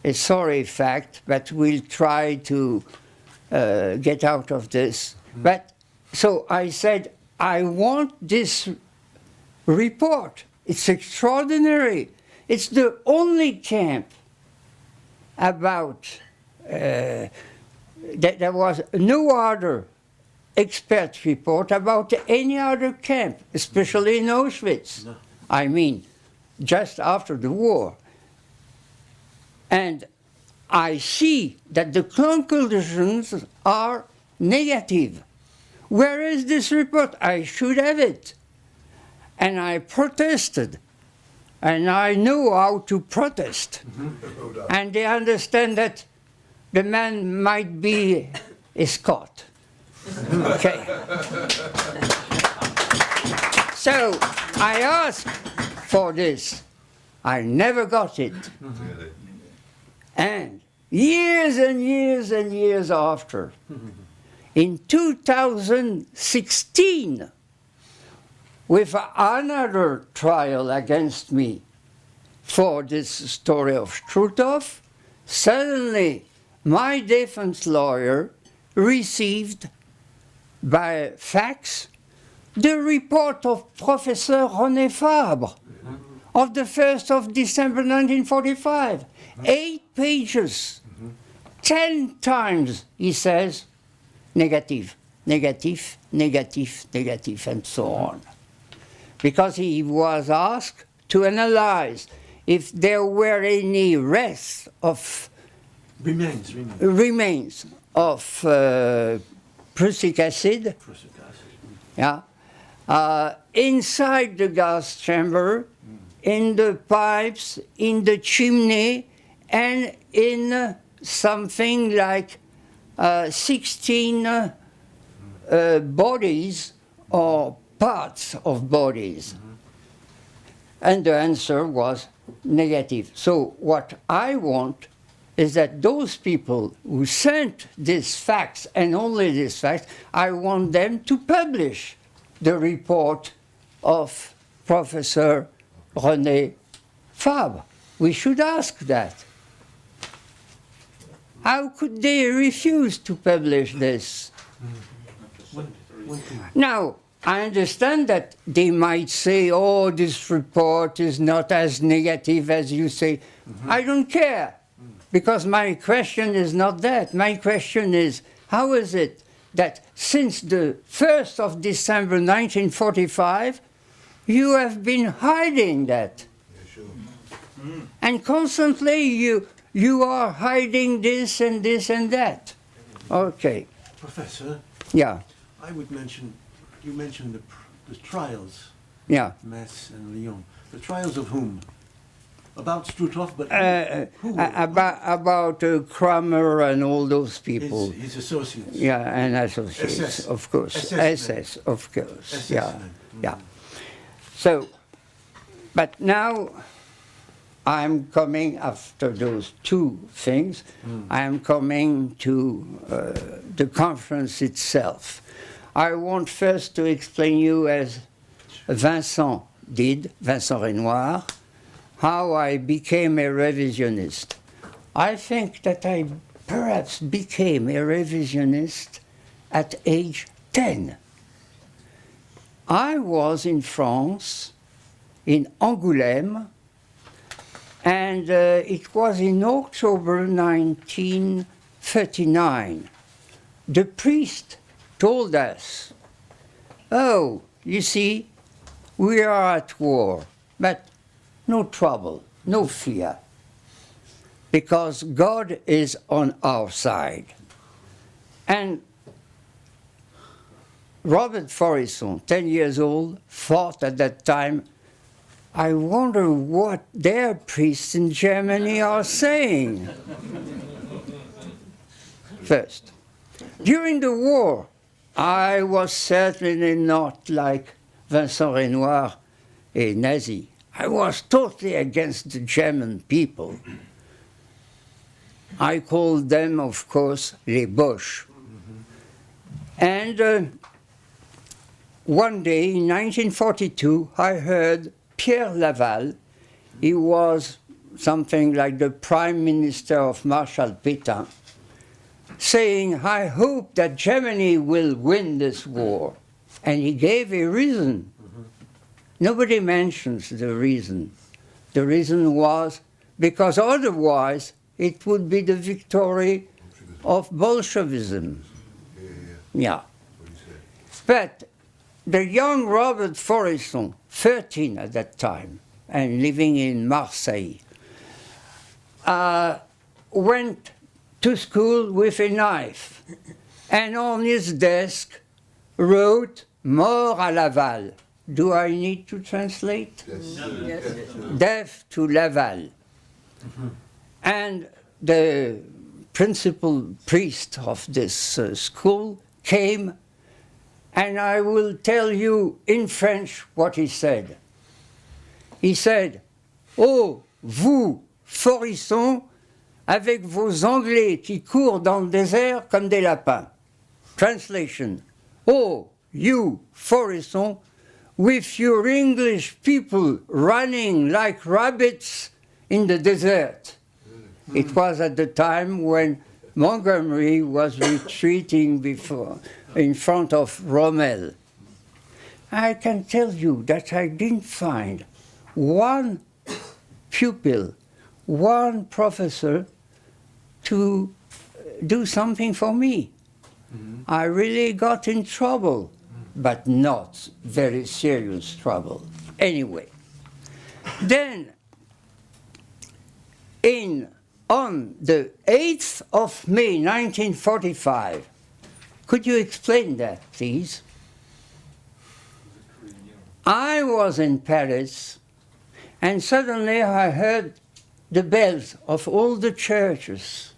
a sorry fact, but we'll try to get out of this. But so I said, I want this report. It's extraordinary. It's the only camp about that there was no other expert report about any other camp, especially in Auschwitz. No. I mean, just after the war. And I see that the conclusions are negative. Where is this report? I should have it. And I protested. And I know how to protest. And they understand that the man might be a Scot. Okay. So I asked for this. I never got it. And years and years and years after, in 2016, with another trial against me for this story of Struthof, suddenly my defense lawyer received by fax the report of Professor René Fabre of the 1st of December 1945. 8 pages. 10 times he says negative, negative, negative, negative, and so on. Because he was asked to analyze if there were any rest of remains of prussic acid, yeah, inside the gas chamber, in the pipes, in the chimney, and in something like 16 bodies or parts of bodies. And the answer was negative. So what I want is that those people who sent these facts, and only these facts, I want them to publish the report of Professor René Fabre. We should ask that. How could they refuse to publish this? Now, I understand that they might say, oh, this report is not as negative as you say. I don't care, because my question is not that. My question is, how is it that since the 1st of December 1945, you have been hiding that? And constantly you are hiding this and this and that. Okay. Professor? Yeah. I would mention, you mentioned the trials. Yeah. Metz and Lyon. The trials of whom? About Struthof, but who? About Kramer and all those people. His associates. Yeah, and associates, SS. of course. SS, of course. SS yeah. men. Yeah. So, but now I'm coming after those two things. I'm coming to the conference itself. I want first to explain you, as Vincent did, Vincent Reynouard, how I became a revisionist. I think that I perhaps became a revisionist at age 10. I was in France, in Angoulême, and it was in October 1939. The priest told us, oh, you see, we are at war, but no trouble, no fear, because God is on our side. And Robert Faurisson, 10 years old, thought at that time, I wonder what their priests in Germany are saying. First. During the war, I was certainly not like Vincent Reynouard, a Nazi. I was totally against the German people. I called them, of course, les Boches. And one day, in 1942, I heard Pierre Laval. He was something like the Prime Minister of Marshal Pétain, saying, I hope that Germany will win this war. And he gave a reason. Nobody mentions the reason. The reason was because otherwise it would be the victory of Bolshevism. Yeah. But the young Robert Faurisson, 13 at that time, and living in Marseille, went to school with a knife, and on his desk wrote, Mort à Laval. Do I need to translate? Yes. Yes. Death to Laval. And the principal priest of this school came, and I will tell you in French what he said. He said, Oh, vous, Faurisson, avec vos Anglais qui courent dans le désert comme des lapins. Translation. Oh, you, Faurisson, with your English people running like rabbits in the desert. It was at the time when Montgomery was retreating in front of Rommel. I can tell you that I didn't find one pupil, one professor to do something for me. I really got in trouble, but not very serious trouble. Anyway, then on the 8th of May 1945, could you explain that, please? I was in Paris, and suddenly I heard the bells of all the churches.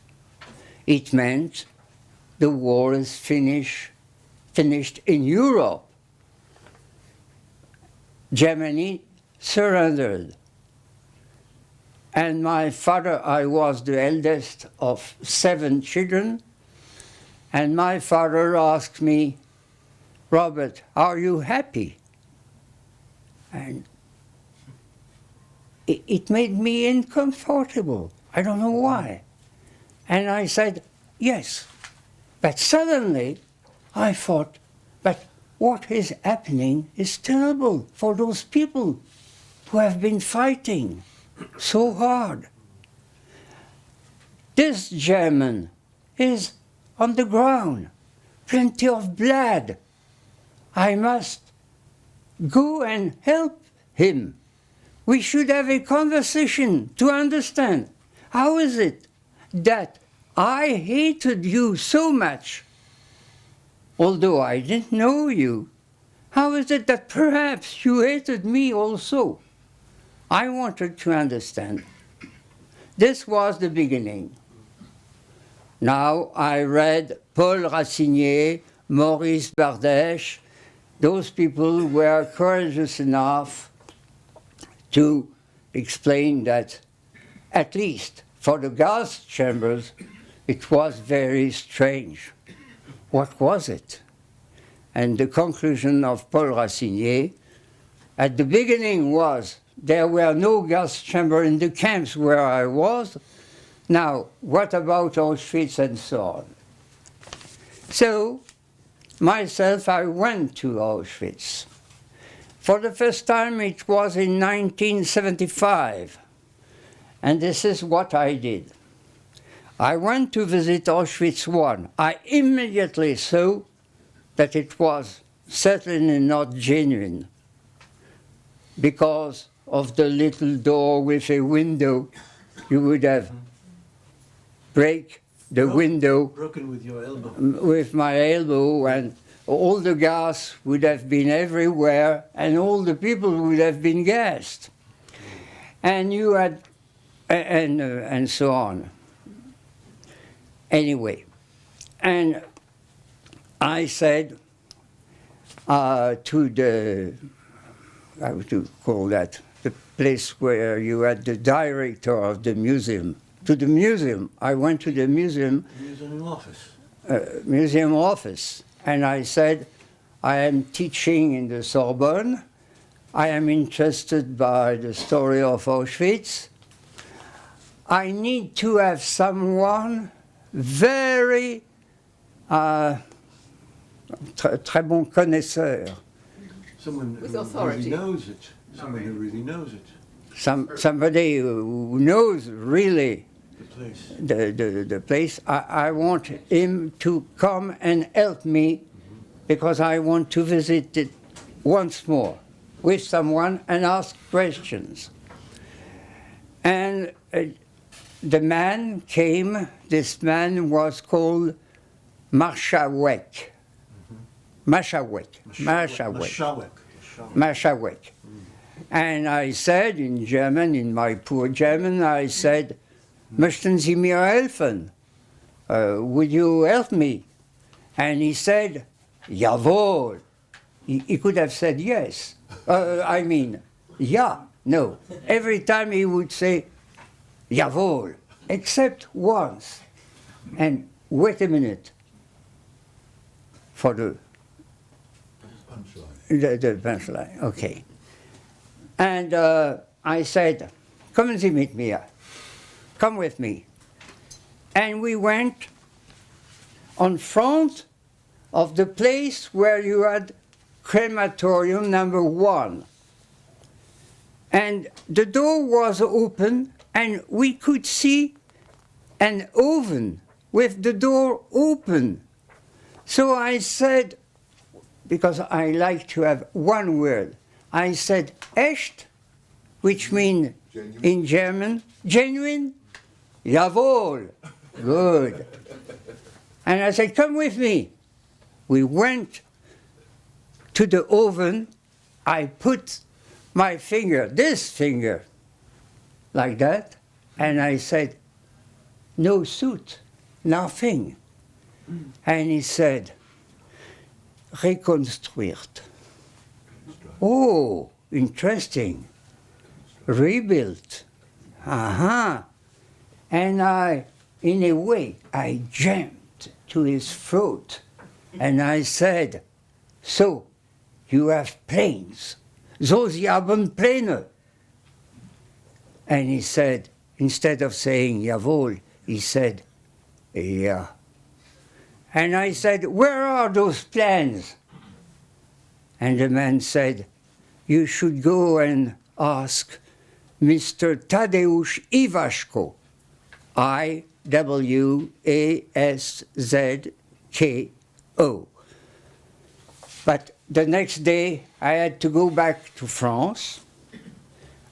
It meant the war is finished in Europe. Germany surrendered. And my father, I was the eldest of 7 children, and my father asked me, Robert, are you happy? And it made me uncomfortable. I don't know why. And I said, yes. But suddenly, I thought, but what is happening is terrible for those people who have been fighting so hard. This German is on the ground, plenty of blood. I must go and help him. We should have a conversation to understand how is it that I hated you so much, although I didn't know you. How is it that perhaps you hated me also? I wanted to understand. This was the beginning. Now I read Paul Racinier, Maurice Bardèche. Those people were courageous enough to explain that, at least for the gas chambers, it was very strange. What was it? And the conclusion of Paul Racinier at the beginning was there were no gas chambers in the camps where I was. Now, what about Auschwitz and so on? So, myself, I went to Auschwitz. For the first time, it was in 1975. And this is what I did. I went to visit Auschwitz I. I immediately saw that it was certainly not genuine because of the little door with a window. You would have break the window Broken with your elbow. with my elbow, and all the gas would have been everywhere, and all the people would have been gassed. And you had, and so on. Anyway, and I said to the, how to call that, the place where you had the director of the museum, to the museum. I went to the museum. Museum office. Museum office. And I said, I am teaching in the Sorbonne. I am interested by the story of Auschwitz. I need to have someone very très bon connaisseur. Someone With who authority. really knows it. Someone who really knows it. Somebody who knows really The place. the place. I want him to come and help me because I want to visit it once more with someone and ask questions. And the man came. This man was called Mashawek. Mashawek. And I said in German, in my poor German, I said, "Möchten Sie mir helfen? Would you help me?" And he said, "Jawohl." He could have said yes. I mean, ja, no. Every time he would say, "Jawohl," except once. And wait a minute for the punchline, okay. And I said, "Kommen Sie mit mir. Come with me." And we went on front of the place where you had crematorium number 1. And the door was open, and we could see an oven with the door open. So I said, because I like to have one word, I said, "Echt," which means in German, genuine? Jawohl. Good. And I said, "Come with me." We went to the oven. I put my finger, this finger, like that, and I said, "No soot, nothing." And he said, "Reconstruiert." Oh, interesting. Rebuilt. Aha. And I, in a way, I jumped to his throat and I said, "So, you have planes. So, Sie haben Pläne." And he said, instead of saying "Jawohl," he said, "Ja." And I said, "Where are those plans?" And the man said, "You should go and ask Mr. Tadeusz Iwaszko, Iwaszko. But the next day, I had to go back to France,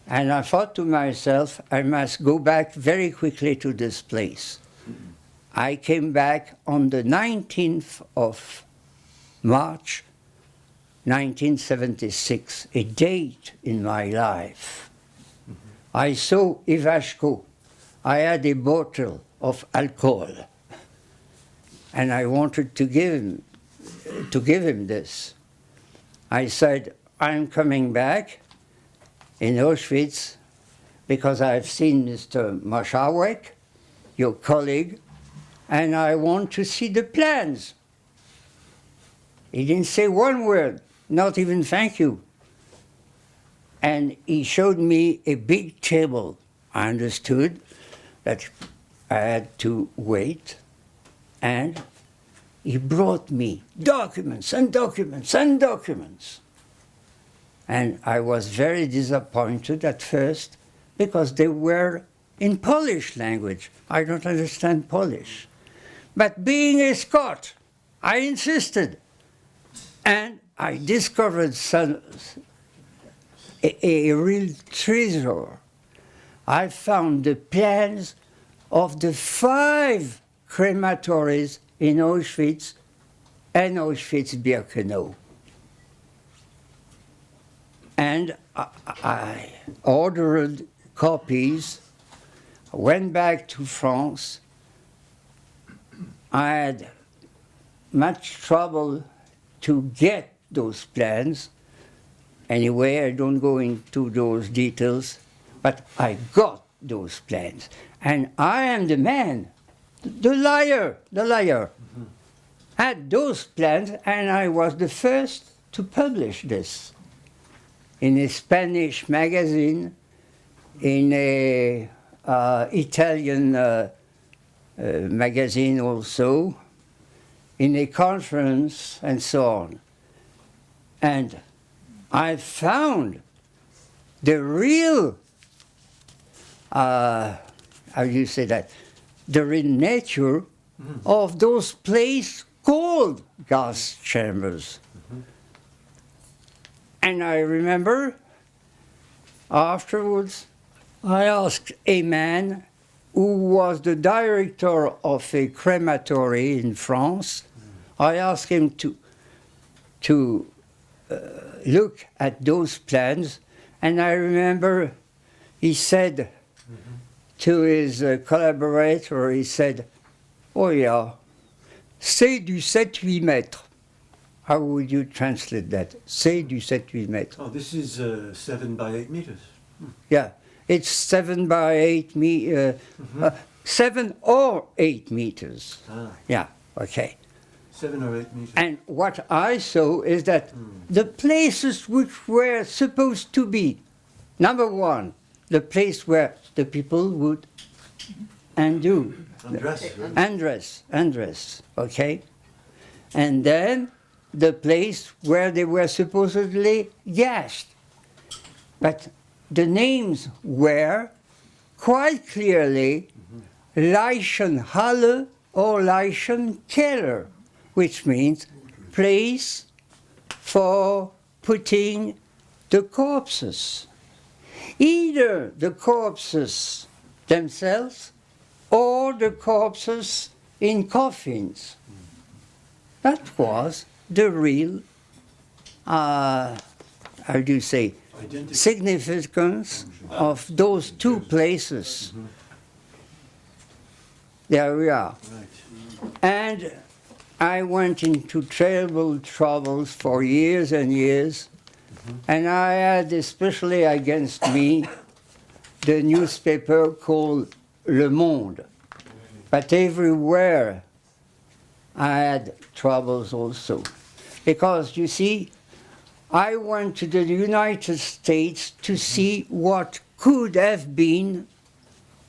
and I thought to myself, I must go back very quickly to this place. I came back on the 19th of March, 1976, a date in my life. I saw Iwaszko. I had a bottle of alcohol, and I wanted to give him this. I said, "I'm coming back in Auschwitz because I've seen Mr. Mashawek, your colleague, and I want to see the plans." He didn't say one word, not even "thank you." And he showed me a big table. I understood that I had to wait, and he brought me documents and documents and documents. And I was very disappointed at first because they were in Polish language. I don't understand Polish. But being a Scot, I insisted. And I discovered a real treasure. I found the plans of the 5 crematories in Auschwitz and Auschwitz-Birkenau. And I ordered copies, went back to France. I had much trouble to get those plans. Anyway, I don't go into those details, but I got those plans. And I am the man, the liar, had those plans, and I was the first to publish this in a Spanish magazine, in a Italian magazine also, in a conference, and so on. And I found the real, how do you say that, the real nature of those places called gas chambers. And I remember afterwards, I asked a man who was the director of a crematory in France. I asked him to look at those plans, and I remember he said to his collaborator, he said, "Oh yeah, c'est du 7-8 mètres." How would you translate that? C'est du 7-8 mètres. Oh, this is 7 by 8 meters. Yeah, it's 7 by 8 7 or 8 meters. Ah. Yeah, okay. 7 or 8 meters. And what I saw is that the places which were supposed to be, number one, the place where the people would undo. Undress, okay? And then the place where they were supposedly gassed. But the names were quite clearly Leichenhalle or Leichenkeller, which means place for putting the corpses. Either the corpses themselves or the corpses in coffins. That was the real, how do you say, significance of those two places. There we are. And I went into terrible troubles for years and years, and I had, especially against me, the newspaper called Le Monde. But everywhere I had troubles also. Because, you see, I went to the United States to see what could have been,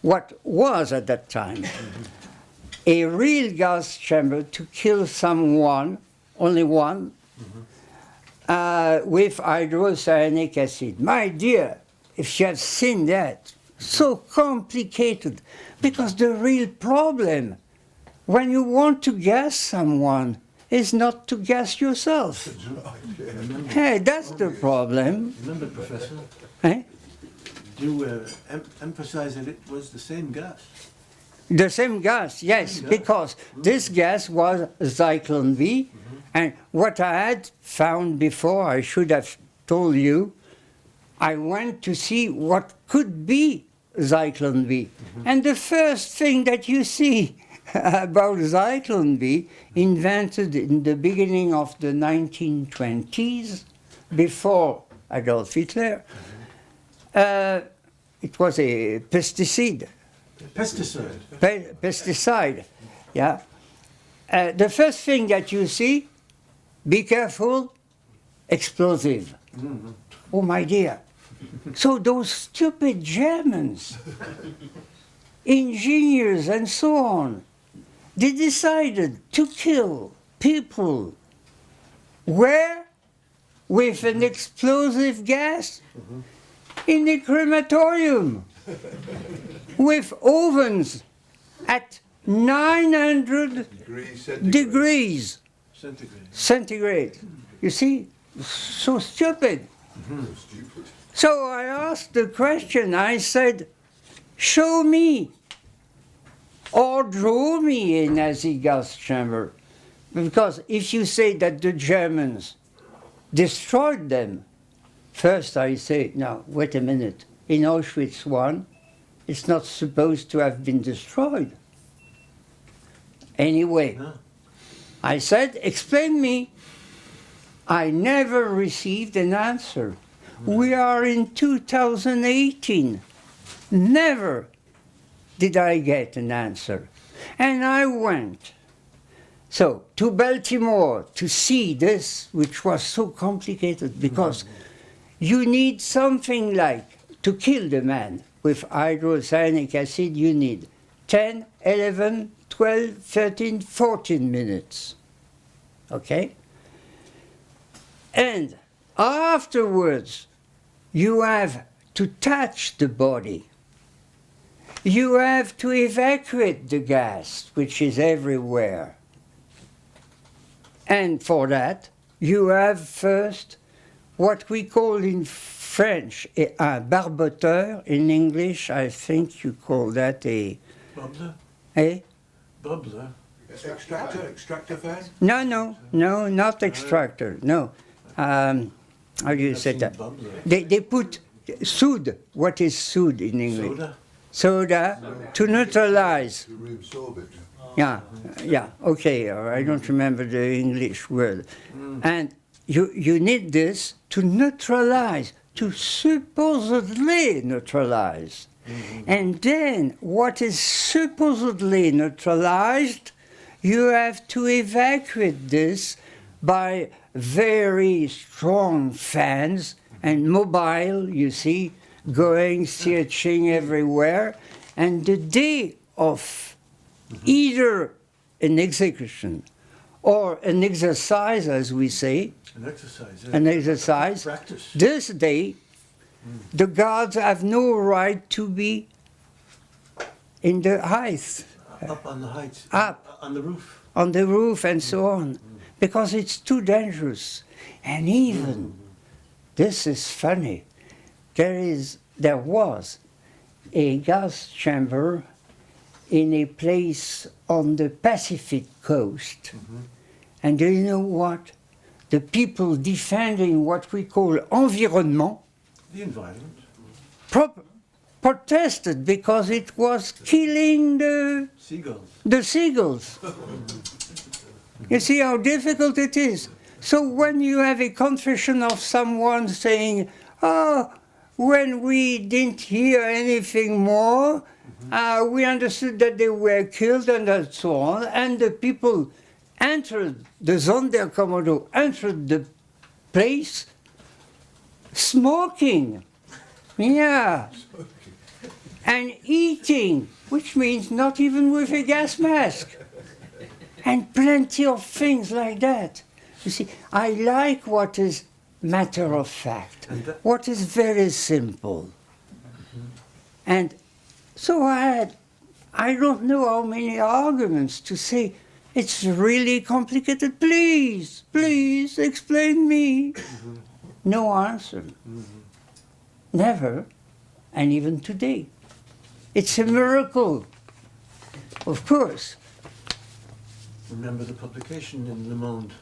what was at that time, a real gas chamber to kill someone, only one, with hydrocyanic acid. My dear, if you have seen that, so complicated, because the real problem when you want to gas someone is not to gas yourself. Hey, that's the problem. Remember, Professor, Eh? do emphasize that it was the same gas. The same gas, yes, because this gas was Zyklon B, and what I had found before, I should have told you, I went to see what could be Zyklon B. And the first thing that you see about Zyklon B, invented in the beginning of the 1920s, before Adolf Hitler, it was a pesticide. Pesticide, yeah. The first thing that you see, be careful, explosive. Oh my dear. So those stupid Germans, engineers and so on, they decided to kill people. Where? With an explosive gas? In a crematorium. With ovens at 900 degrees centigrade. You see? So stupid. So I asked the question, I said, show me or draw me a Nazi gas chamber. Because if you say that the Germans destroyed them, first I say, no, wait a minute, in Auschwitz I, it's not supposed to have been destroyed. Anyway, I said, explain me. I never received an answer. We are in 2018. Never did I get an answer. And I went. So, to Baltimore to see this, which was so complicated, because you need something like, to kill the man with hydrocyanic acid, you need 10, 11, 12, 13, 14 minutes. Okay? And afterwards, you have to touch the body. You have to evacuate the gas, which is everywhere. And for that, you have first what we call in French un barboteur. In English, I think you call that a... Bubbler? Eh? Bubbler? Extractor fan? No, not extractor, no. How do you say that? They put sood. What is sood in English? Soda? Soda to neutralize. To reabsorb it. Yeah, okay, I don't remember the English word. And you need this to neutralize, to supposedly neutralize. And then, what is supposedly neutralized, you have to evacuate this by very strong fans and mobile, you see, going, searching everywhere. And the day of either an execution or an exercise, as we say, An exercise. Practice. this day, the guards have no right to be in the heights, Up on the heights. Up. On the roof. on the roof and so on, because it's too dangerous. And even, this is funny, there was a gas chamber in a place on the Pacific coast. And do you know what? The people defending what we call environnement The environment. protested because it was killing Seagulls. the seagulls. You see how difficult it is. So when you have a confession of someone saying, oh, when we didn't hear anything more, we understood that they were killed and so on, and the people entered, the Sonderkommando entered the place smoking, yeah, and eating, which means not even with a gas mask, and plenty of things like that. You see, I like what is matter of fact, what is very simple. And so I don't know how many arguments to say, it's really complicated, please explain me. No answer. Never, and even today. It's a miracle, of course. Remember the publication in Le Monde.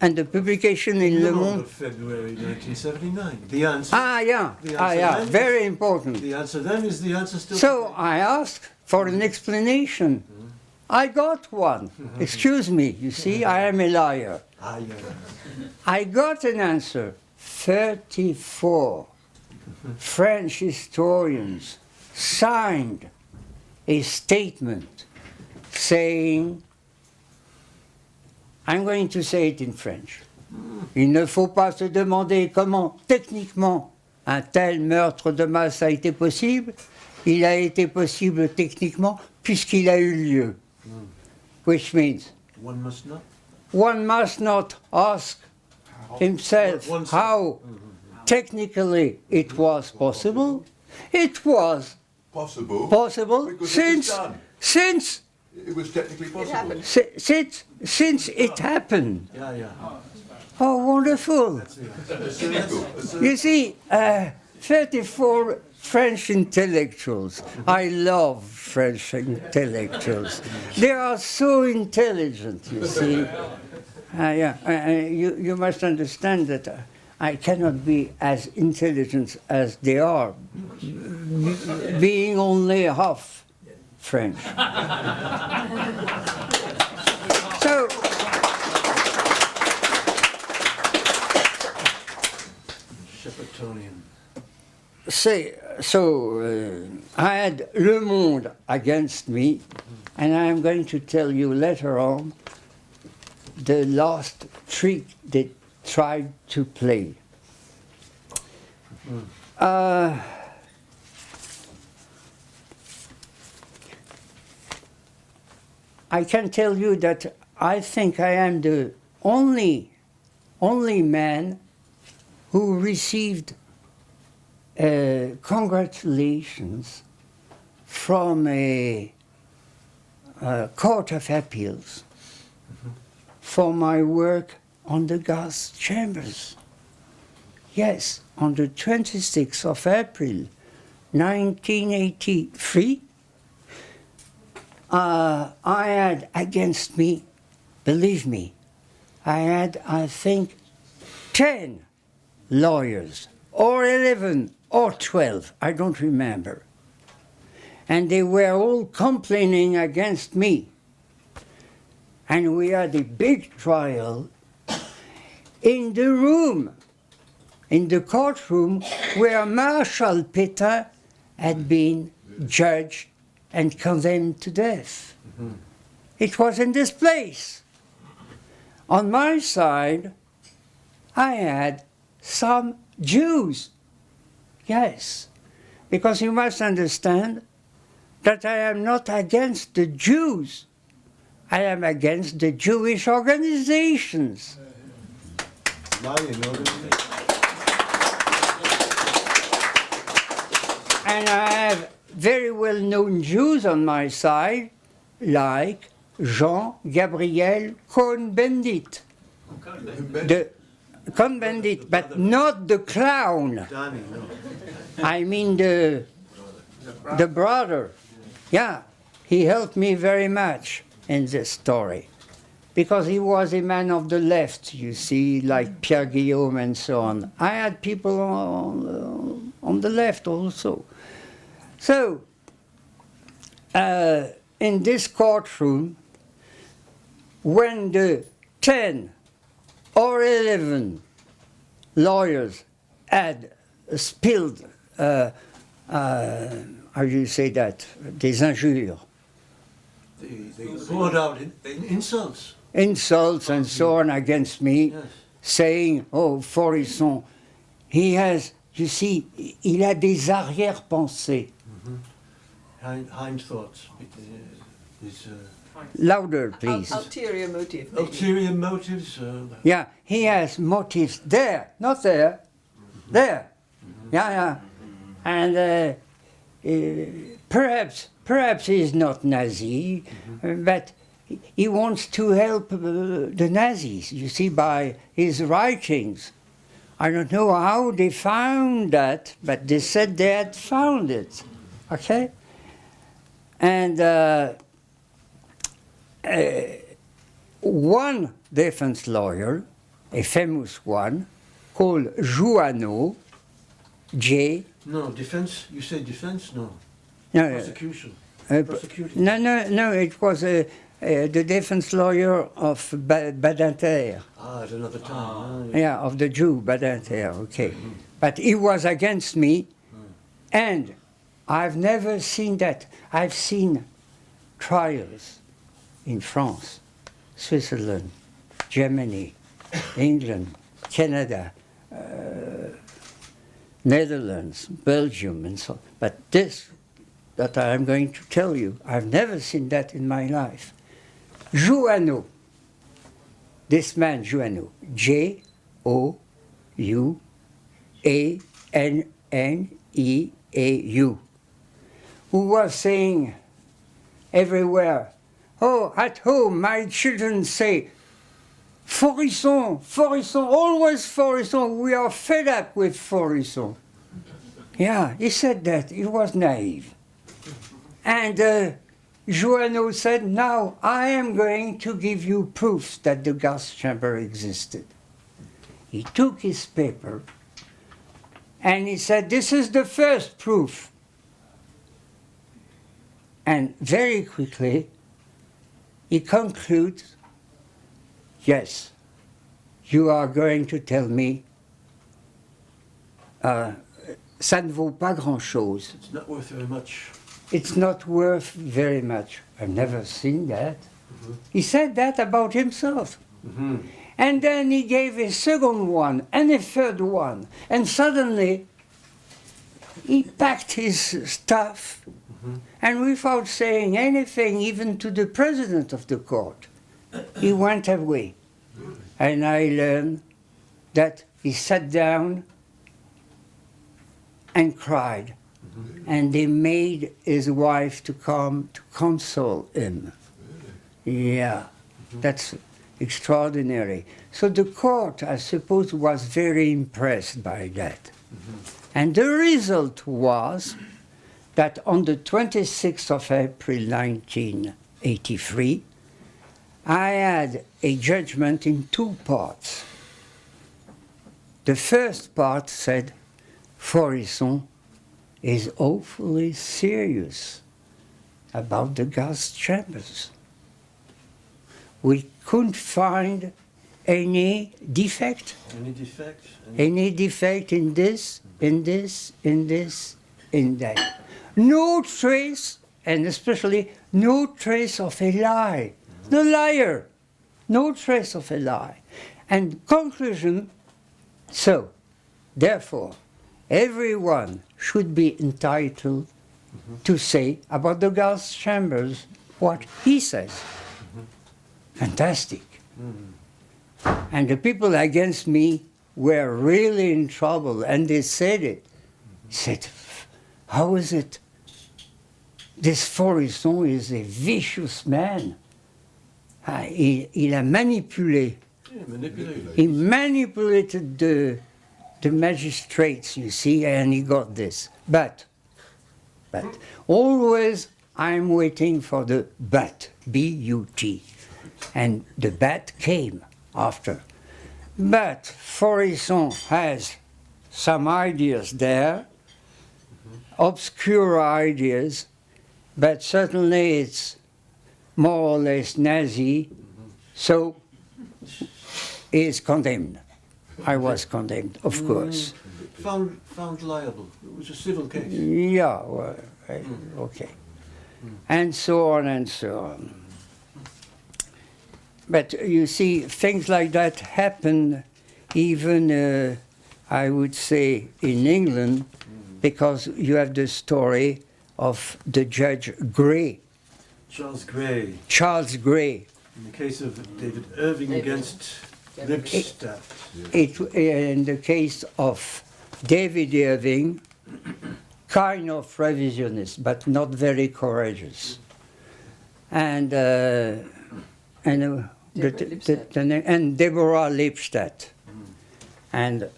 And the publication in Le Monde. Of February 1979. The answer. Yeah, very important. The answer then is the answer still. So I asked for an explanation. I got one. Excuse me, you see, I am a liar. I got an answer. 34 French historians signed a statement saying, I'm going to say it in French. Il ne faut pas se demander comment, techniquement, un tel meurtre de masse a été possible. Il a été possible techniquement puisqu'il a eu lieu. Which means One must not ask himself how technically it was possible. It was Possible. Because since it was technically possible. since it happened. Yeah. Oh, wonderful. Cynical. You see, 34 French intellectuals. I love French intellectuals. They are so intelligent, you see. You must understand that I cannot be as intelligent as they are, being only half French. So, I had Le Monde against me, and I'm going to tell you later on the last trick they tried to play. I can tell you that I think I am the only man who received congratulations from a court of appeals for my work on the gas chambers. Yes, on the 26th of April, 1983, I had against me, believe me, I had, I think, 10 lawyers, or 11, or 12, I don't remember. And they were all complaining against me. And we had a big trial in the room, in the courtroom where Marshal Pétain had been judged and condemned to death. Mm-hmm. It was in this place. On my side, I had some Jews. Yes, because you must understand that I am not against the Jews. I am against the Jewish organizations. And I have very well-known Jews on my side, like Jean-Gabriel Cohn-Bendit. The Cohn-Bendit, but not the clown. I mean the brother. Yeah, he helped me very much in this story. Because he was a man of the left, you see, like Pierre Guillaume and so on. I had people on the left also. So, in this courtroom, when the 10 or 11 lawyers had spilled, how do you say that, des injures. They poured out insults. Insults and so on against me, yes. Saying, oh, Faurisson, he has, you see, il a des arrière-pensées. Hind thoughts. Louder, please. Ulterior motive. Maybe. Ulterior motives. Yeah, he has motives there, not there, there. Yeah, yeah. And perhaps he's not Nazi, but he wants to help the Nazis, you see, by his writings. I don't know how they found that, but they said they had found it, okay? And one defense lawyer, a famous one, called Jouanneau, J. No, defense? You say defense? No. No, prosecution. No, it was the defense lawyer of Badinter. Ah, at another time. Yeah, of the Jew, Badinter, okay. But he was against me, and I've never seen that. I've seen trials in France, Switzerland, Germany, England, Canada, Netherlands, Belgium, and so on. But this that I'm going to tell you, I've never seen that in my life. Jouanneau, this man Jouanneau, Jouanneau, who was saying everywhere, oh, at home my children say, Faurisson, Faurisson, always Faurisson, we are fed up with Faurisson. Yeah, he said that, he was naive. And Jouanneau said, now I am going to give you proofs that the gas chamber existed. He took his paper and he said, this is the first proof. And very quickly, he concludes, yes, you are going to tell me ça ne vaut pas grand-chose. It's not worth very much. It's not worth very much. I've never seen that. He said that about himself. And then he gave a second one and a third one. And suddenly he packed his stuff and without saying anything even to the president of the court, he went away. And I learned that he sat down and cried. And they made his wife to come to console him. Yeah, that's extraordinary. So the court, I suppose, was very impressed by that. And the result was that on the 26th of April 1983, I had a judgment in two parts. The first part said, Faurisson is awfully serious about the gas chambers. We couldn't find any defect. Any defect? Any defect in this, in this, in this, in that. No trace, and especially no trace of a lie. The liar. No trace of a lie. And conclusion, so, therefore, everyone should be entitled to say about the gas chambers what he says. Fantastic. And the people against me were really in trouble, and they said it. Said, how is it? This Faurisson is a vicious man. Il a manipulé. Yeah, manipulated. He manipulated the magistrates, you see, and he got this. But always I'm waiting for the but, B-U-T. And the but came after. But Faurisson has some ideas there, obscure ideas, but certainly it's more or less Nazi, so he is condemned. I was condemned, of course. Found liable. It was a civil case. Yeah, well, okay. And so on and so on. But you see, things like that happen even, I would say, in England, because you have the story of the Judge Gray. Charles Gray. Charles Gray. In the case of David Irving against Lipstadt. In the case of David Irving, kind of revisionist, but not very courageous. And Deborah Lipstadt. And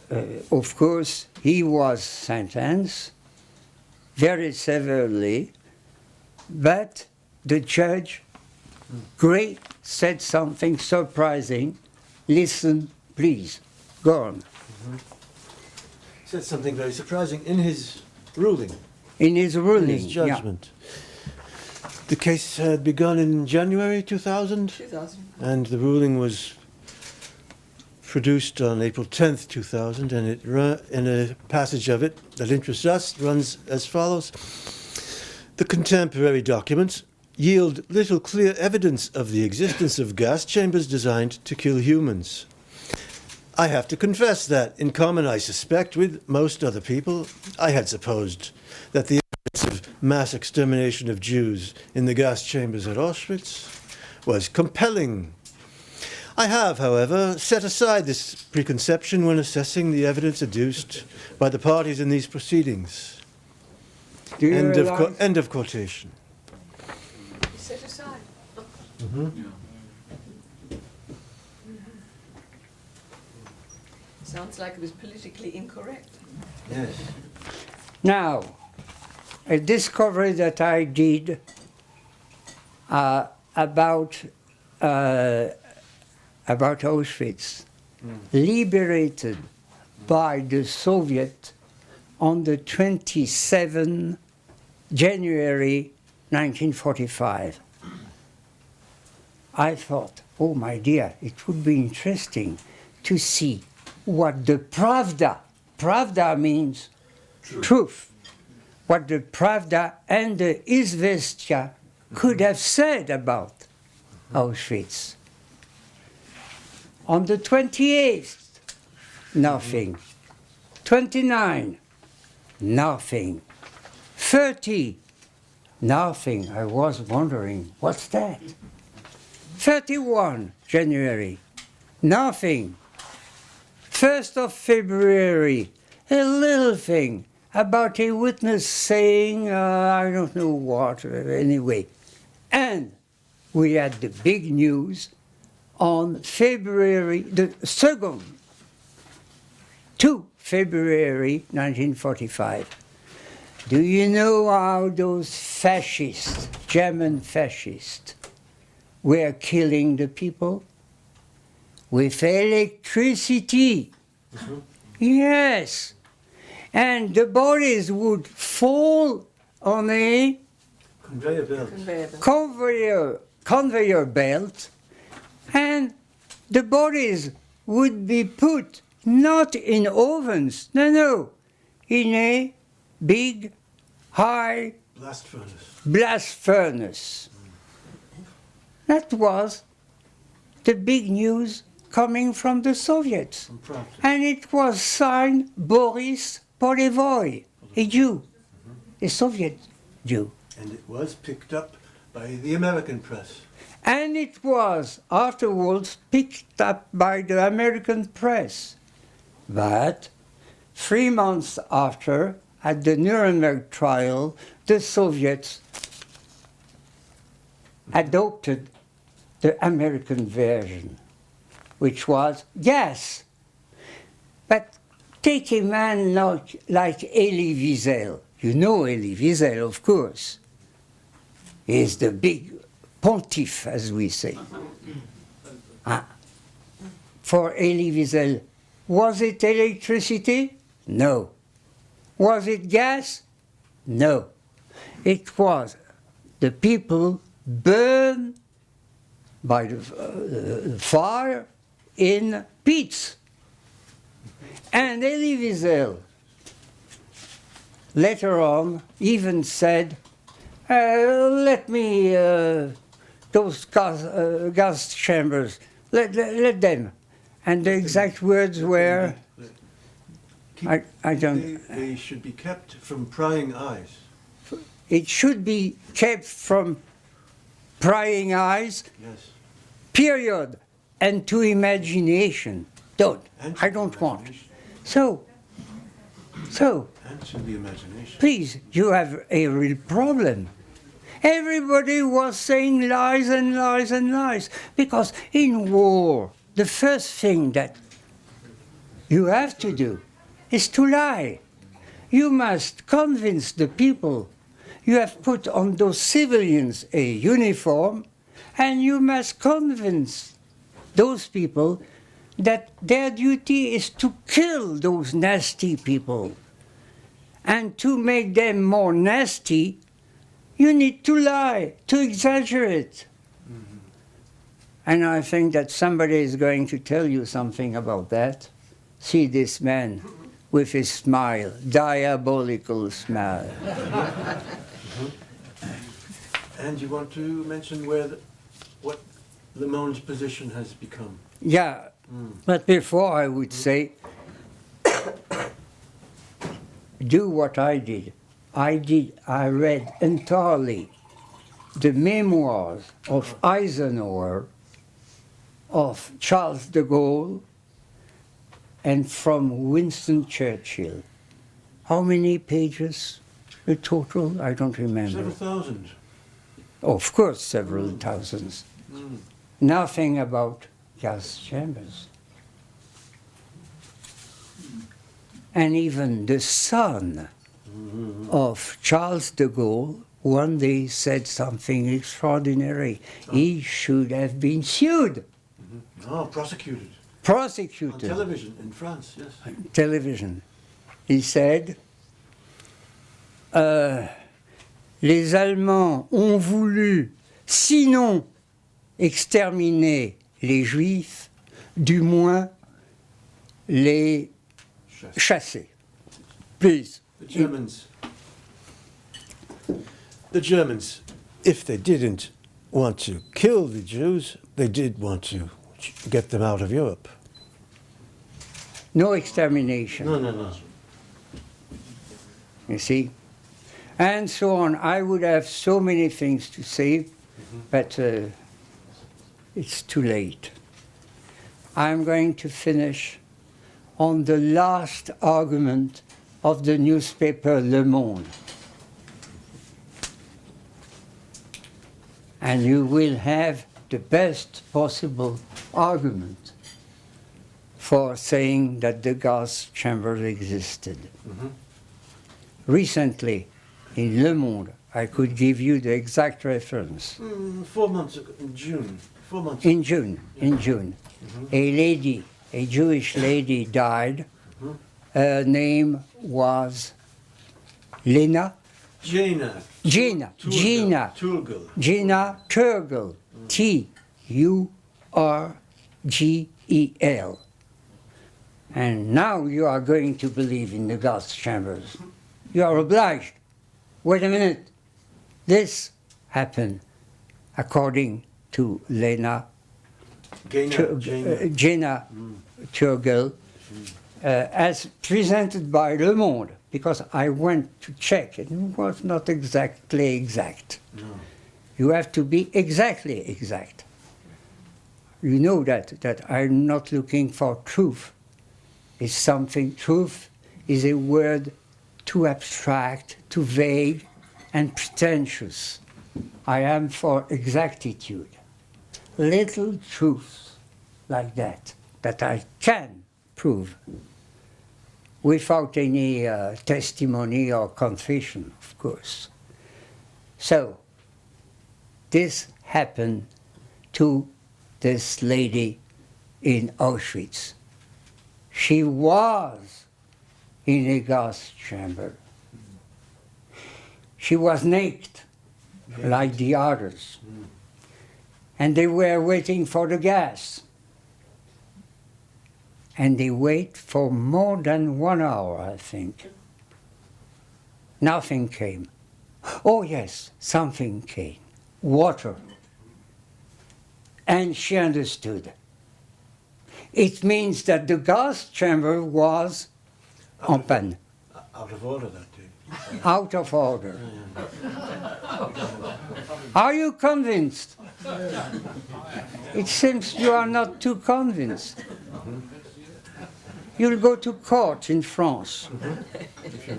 of course, he was sentenced very severely, but the judge, Gray, said something surprising. Listen, please, go on. Said something very surprising in his ruling. In his ruling, In his judgment. Yeah. The case had begun in January 2000. 2000. And the ruling was produced on April 10th, 2000, and in a passage of it that interests us runs as follows. The contemporary documents yield little clear evidence of the existence of gas chambers designed to kill humans. I have to confess that, in common, I suspect, with most other people, I had supposed that the evidence of mass extermination of Jews in the gas chambers at Auschwitz was compelling. I have, however, set aside this preconception when assessing the evidence adduced by the parties in these proceedings. End of quotation. Set aside. Sounds like it was politically incorrect. Yes. Now, a discovery that I did about Auschwitz, liberated by the Soviet on the 27th January 1945. I thought, oh my dear, it would be interesting to see what the Pravda means truth. What the Pravda and the Izvestia could have said about Auschwitz. On the 28th, nothing. 29, nothing. 30, nothing. I was wondering, what's that? 31 January, nothing. 1st of February, a little thing about a witness saying, I don't know what, anyway. And we had the big news on February, the 2nd, 2 February 1945. Do you know how those fascists, German fascists, were killing the people? With electricity. Yes. And the bodies would fall on a conveyor belt, and the bodies would be put not in ovens, no, in a big, high blast furnace. That was the big news coming from the Soviets. And it was signed Boris Polevoy, a Jew, a Soviet Jew. And it was picked up by the American press. And it was afterwards picked up by the American press. But 3 months after, at the Nuremberg trial, the Soviets adopted the American version, which was gas. But take a man like Elie Wiesel. You know Elie Wiesel, of course. He's the big pontiff, as we say. For Elie Wiesel, was it electricity? No. Was it gas? No. It was the people burned by the fire in pits. And Elie Wiesel later on even said, let me, those gas chambers, let them. And the exact words were, I don't... They should be kept from prying eyes. It should be kept from prying eyes, Yes. period, and to imagination. I don't want. So, And to the imagination. please, you have a real problem. Everybody was saying lies and lies and lies. Because in war, the first thing that you have to do is to lie. You must convince the people. You have put on those civilians a uniform, and you must convince those people that their duty is to kill those nasty people. And to make them more nasty, you need to lie, to exaggerate. Mm-hmm. And I think that somebody is going to tell you something about that. See this man with his smile, diabolical smile. And you want to mention what Le Monde's position has become? Yeah, but before I would say, do what I did. I read entirely the memoirs of Eisenhower, of Charles de Gaulle, and from Winston Churchill. How many pages in total? I don't remember. Several thousand. Of course, several thousands. Nothing about gas chambers. And even the son of Charles de Gaulle one day said something extraordinary. He should have been sued. Oh, prosecuted. Prosecuted. On television in France, yes. Television. He said, les Allemands ont voulu, sinon exterminer les Juifs, du moins les chasser. Please, The Germans, if they didn't want to kill the Jews, they did want to get them out of Europe. No extermination. No. You see? And so on. I would have so many things to say, but it's too late. I'm going to finish on the last argument of the newspaper Le Monde. And you will have the best possible argument for saying that the gas chambers existed. Recently, in Le Monde, I could give you the exact reference. 4 months ago, in June. 4 months In June, a lady, a Jewish lady died. Her name was Gina Turgel, Turgel. And now you are going to believe in the gas chambers. You are obliged. Wait a minute. This happened according to Gina Turgel, as presented by Le Monde, because I went to check. It was not exactly exact. No. You have to be exactly exact. You know that I'm not looking for truth. It's something, truth is a word too abstract, too vague, and pretentious. I am for exactitude. Little truths like that I can prove without any testimony or confession, of course. So, this happened to this lady in Auschwitz. She was in a gas chamber. She was naked, like the others. And they were waiting for the gas. And they wait for more than 1 hour, I think. Nothing came. Oh yes, something came. Water. And she understood. It means that the gas chamber was en panne. Out of order that day. Out of order. Are you convinced? It seems you are not too convinced. You'll go to court in France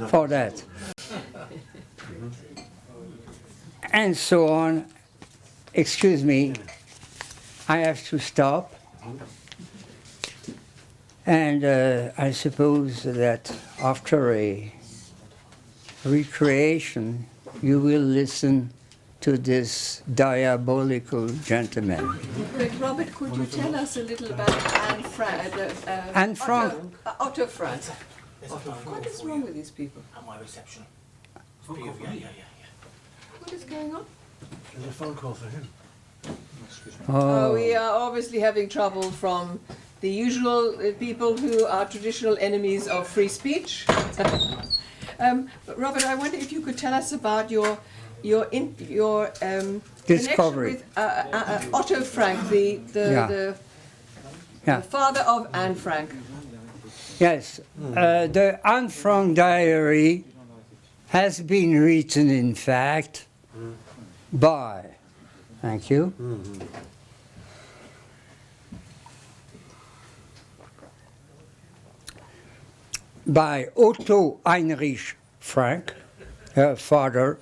for that. And so on. Excuse me, I have to stop. And I suppose that after a recreation, you will listen to this diabolical gentleman. But Robert, could you tell us a little about Anne Frank? Anne Frank. Otto Frank. What is wrong with these people? At my reception. Yeah. What is going on? There's a phone call for him. Oh, we are obviously having trouble from the usual people who are traditional enemies of free speech. But Robert, I wonder if you could tell us about your discovery connection with Otto Frank, the father of Anne Frank. Yes, the Anne Frank diary has been written, in fact, by, thank you, by Otto Heinrich Frank, her father,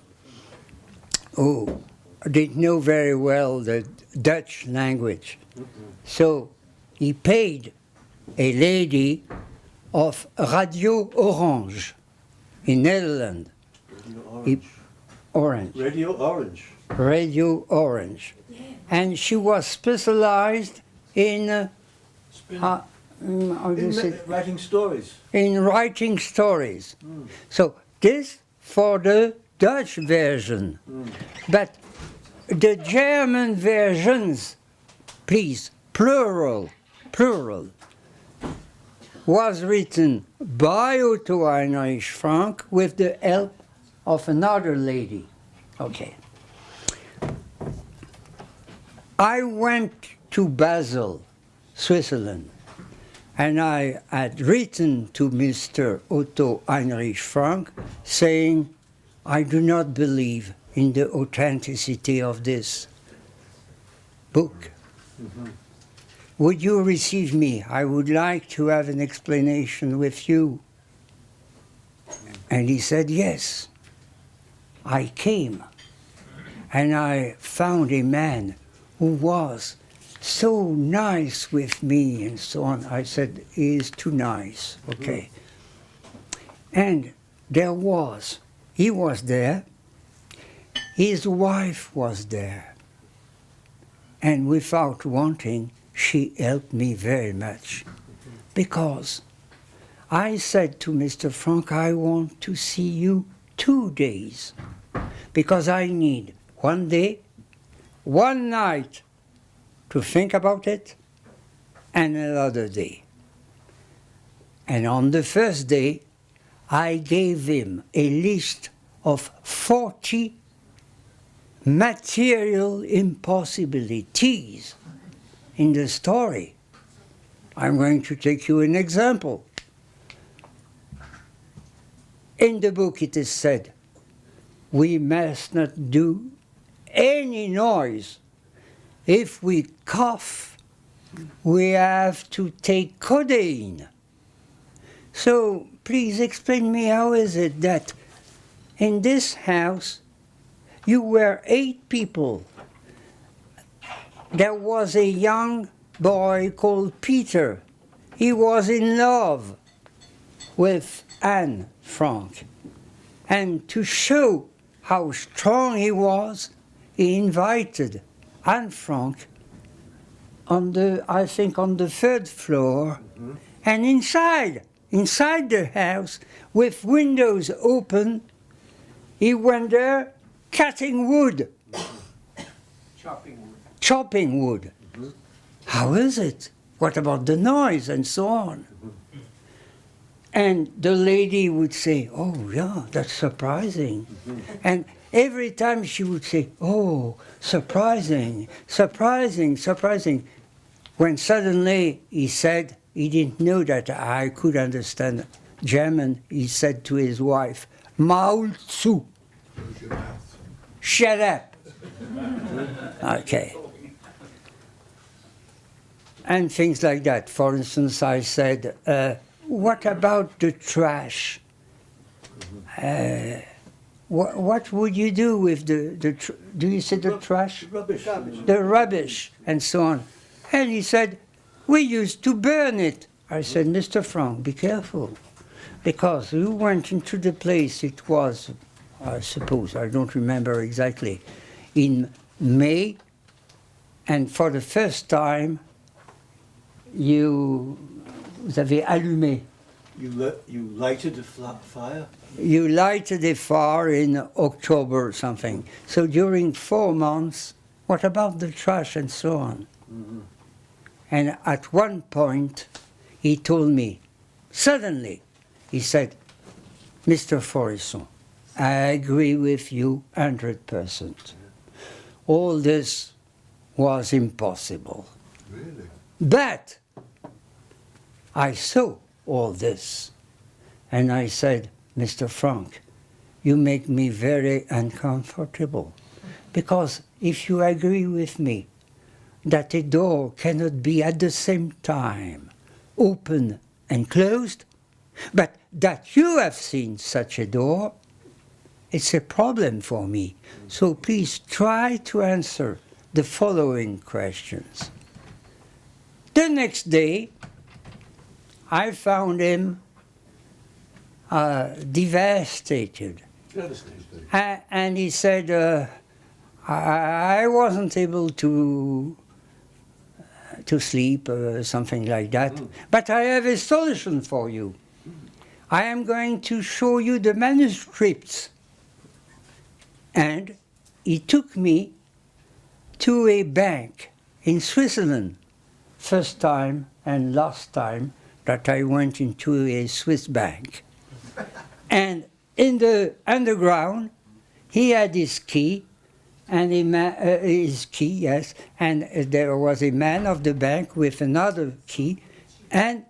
who did know very well the Dutch language. So he paid a lady of Radio Orange in Netherlands. Radio Orange. Radio Orange. And she was specialized in Writing stories. in writing stories. So this for the Dutch version. But the German versions, please, plural. was written by Otto Heinrich Frank with the help of another lady. Okay. I went to Basel, Switzerland, and I had written to Mr. Otto Heinrich Frank saying, I do not believe in the authenticity of this book. Would you receive me? I would like to have an explanation with you. And he said, yes. I came, and I found a man who was so nice with me and so on. I said, he is too nice, okay. And he was there, his wife was there, and without wanting, she helped me very much, because I said to Mr. Frank, I want to see you 2 days, because I need 1 day, 1 night to think about it, and another day. And on the first day, I gave him a list of 40 material impossibilities in the story. I'm going to take you an example. In the book it is said, we must not do any noise. If we cough, we have to take codeine. So please explain me, how is it that in this house you were 8 people? There was a young boy called Peter. He was in love with Anne Frank. And to show how strong he was, he invited Anne Frank on the 3rd floor, and inside the house, with windows open, he went there cutting wood. Chopping wood. How is it? What about the noise and so on? And the lady would say, oh yeah, that's surprising. And every time she would say, oh, surprising, surprising, surprising. When suddenly he said, he didn't know that I could understand German, he said to his wife, Maul zu. Shut up. Okay. And things like that. For instance, I said, what about the trash? What would you do with do you say the trash? Rubbish. The rubbish, and so on. And he said, we used to burn it. I said, Mr. Frank, be careful. Because you went into the place, it was, I suppose, I don't remember exactly, in May, and for the first time, vous avez allumé. You lighted a fire? You lighted a fire in October or something. So during 4 months, what about the trash and so on? And at one point, he told me, suddenly, he said, Mr. Faurisson, I agree with you 100%. All this was impossible. Really? But I saw all this, and I said, Mr. Frank, you make me very uncomfortable, because if you agree with me that a door cannot be at the same time open and closed, but that you have seen such a door, it's a problem for me. So please try to answer the following questions. The next day, I found him devastated. And he said, I wasn't able to sleep, something like that. But I have a solution for you. I am going to show you the manuscripts. And he took me to a bank in Switzerland, first time and last time, that I went into a Swiss bank. And in the underground, he had his key, and his key, yes, and there was a man of the bank with another key, and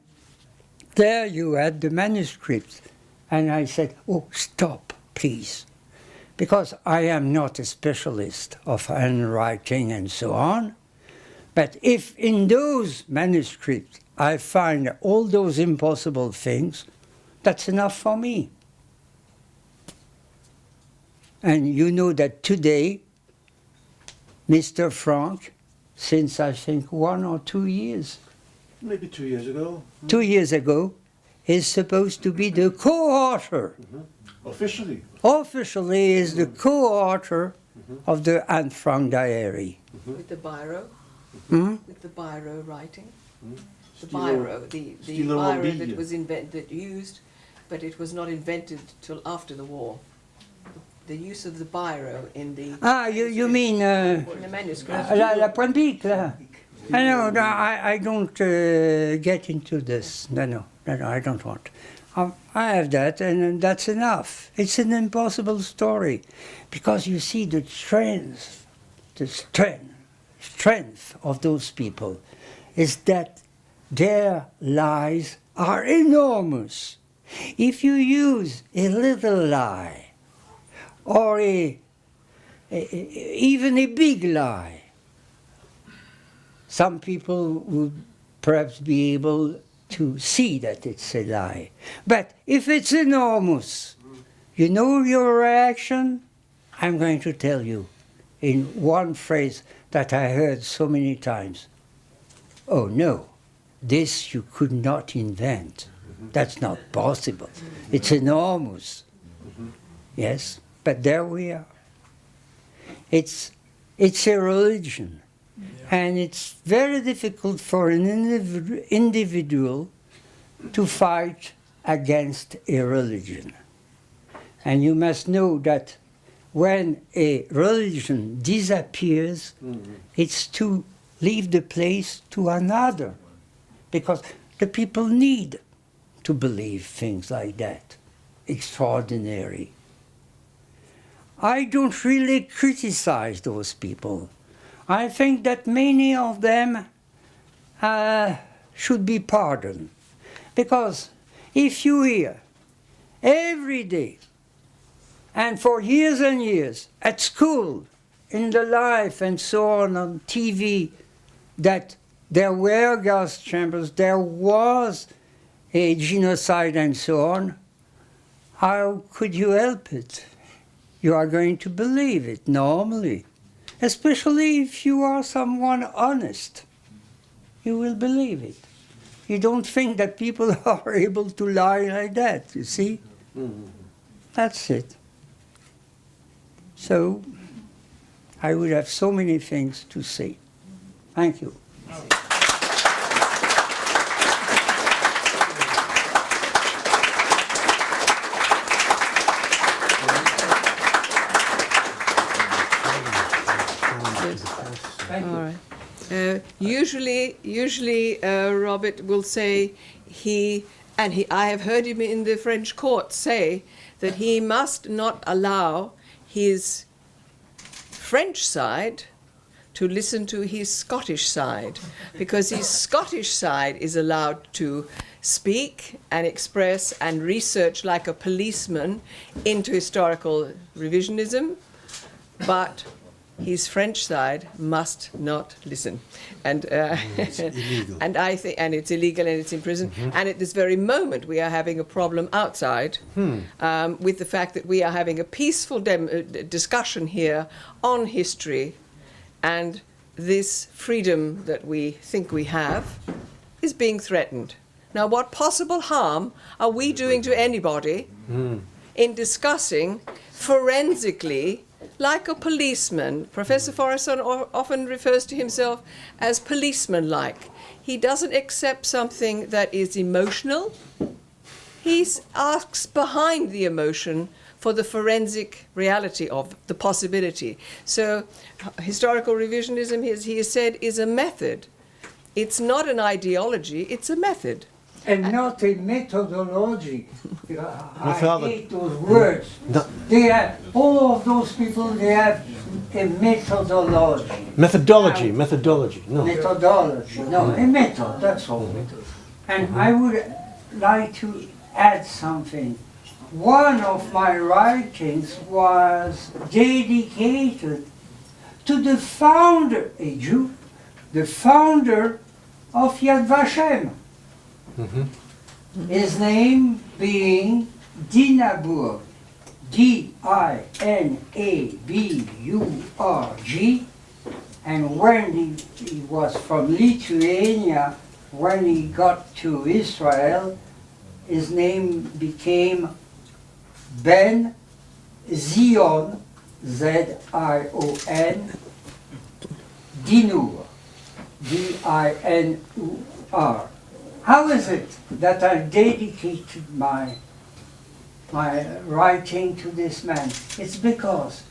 there you had the manuscripts. And I said, oh, stop, please, because I am not a specialist of handwriting and so on, but if in those manuscripts I find all those impossible things, that's enough for me. And you know that today, Mr. Frank, since I think 1 or 2 years, Maybe 2 years ago. 2 years ago, is supposed to be the co-author. Officially. Officially is the co-author of the Anne Frank diary. With the biro? Hmm? With the biro writing? The Stilo- biro, the Stilo biro Rombilla. that was used, but it was not invented till after the war. The use of the biro in the Ah, you mean in the manuscript. la pointe bique, là. No, I don't get into this. No, I don't want. I have that, and that's enough. It's an impossible story, because you see the strength of those people is that their lies are enormous. If you use a little lie, or even a big lie, some people would perhaps be able to see that it's a lie. But if it's enormous, you know your reaction? I'm going to tell you in one phrase that I heard so many times. Oh no, this you could not invent. That's not possible. It's enormous. Yes, but there we are. It's a religion. And it's very difficult for an individual to fight against a religion. And you must know that when a religion disappears, it's to leave the place to another, because the people need to believe things like that. Extraordinary. I don't really criticize those people. I think that many of them should be pardoned. Because if you hear every day, and for years and years, at school, in the life and so on TV, that there were gas chambers, there was a genocide and so on, how could you help it? You are going to believe it normally. Especially if you are someone honest, you will believe it. You don't think that people are able to lie like that, you see? That's it. So, I would have so many things to say. Thank you. All right. Usually, Robert will say I have heard him in the French court say that he must not allow his French side to listen to his Scottish side, because his Scottish side is allowed to speak and express and research like a policeman into historical revisionism, but his French side must not listen, and It's illegal. and I think, and it's illegal, and it's in prison. And at this very moment, we are having a problem outside with the fact that we are having a peaceful discussion here on history, and this freedom that we think we have is being threatened. Now, what possible harm are we doing to anybody in discussing forensically? Like a policeman, Professor Faurisson often refers to himself as policeman-like. He doesn't accept something that is emotional. He asks behind the emotion for the forensic reality of the possibility. So historical revisionism, he has said, is a method. It's not an ideology, it's a method. and not a methodology. I Father. hate those words. No. They have, all of those people, they have a methodology. Methodology, Now, methodology. No. Methodology, no, a method, that's all. And I would like to add something. One of my writings was dedicated to the founder, a Jew, the founder of Yad Vashem. His name being Dinaburg, D-I-N-A-B-U-R-G, and when he was from Lithuania, when he got to Israel, his name became Ben Zion, Z-I-O-N, Dinur, D-I-N-U-R. How is it that I dedicated my writing to this man? It's because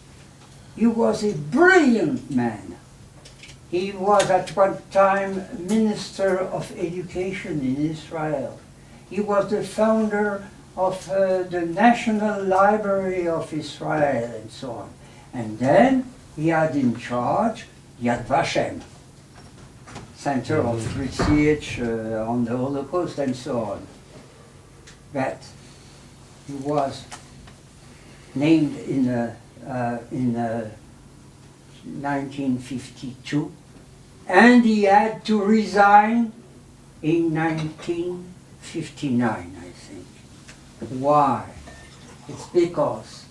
he was a brilliant man. He was at one time Minister of Education in Israel. He was the founder of the National Library of Israel and so on. And then he had in charge Yad Vashem, Center of Research on the Holocaust and so on. But he was named in 1952, and he had to resign in 1959, I think. Why? It's because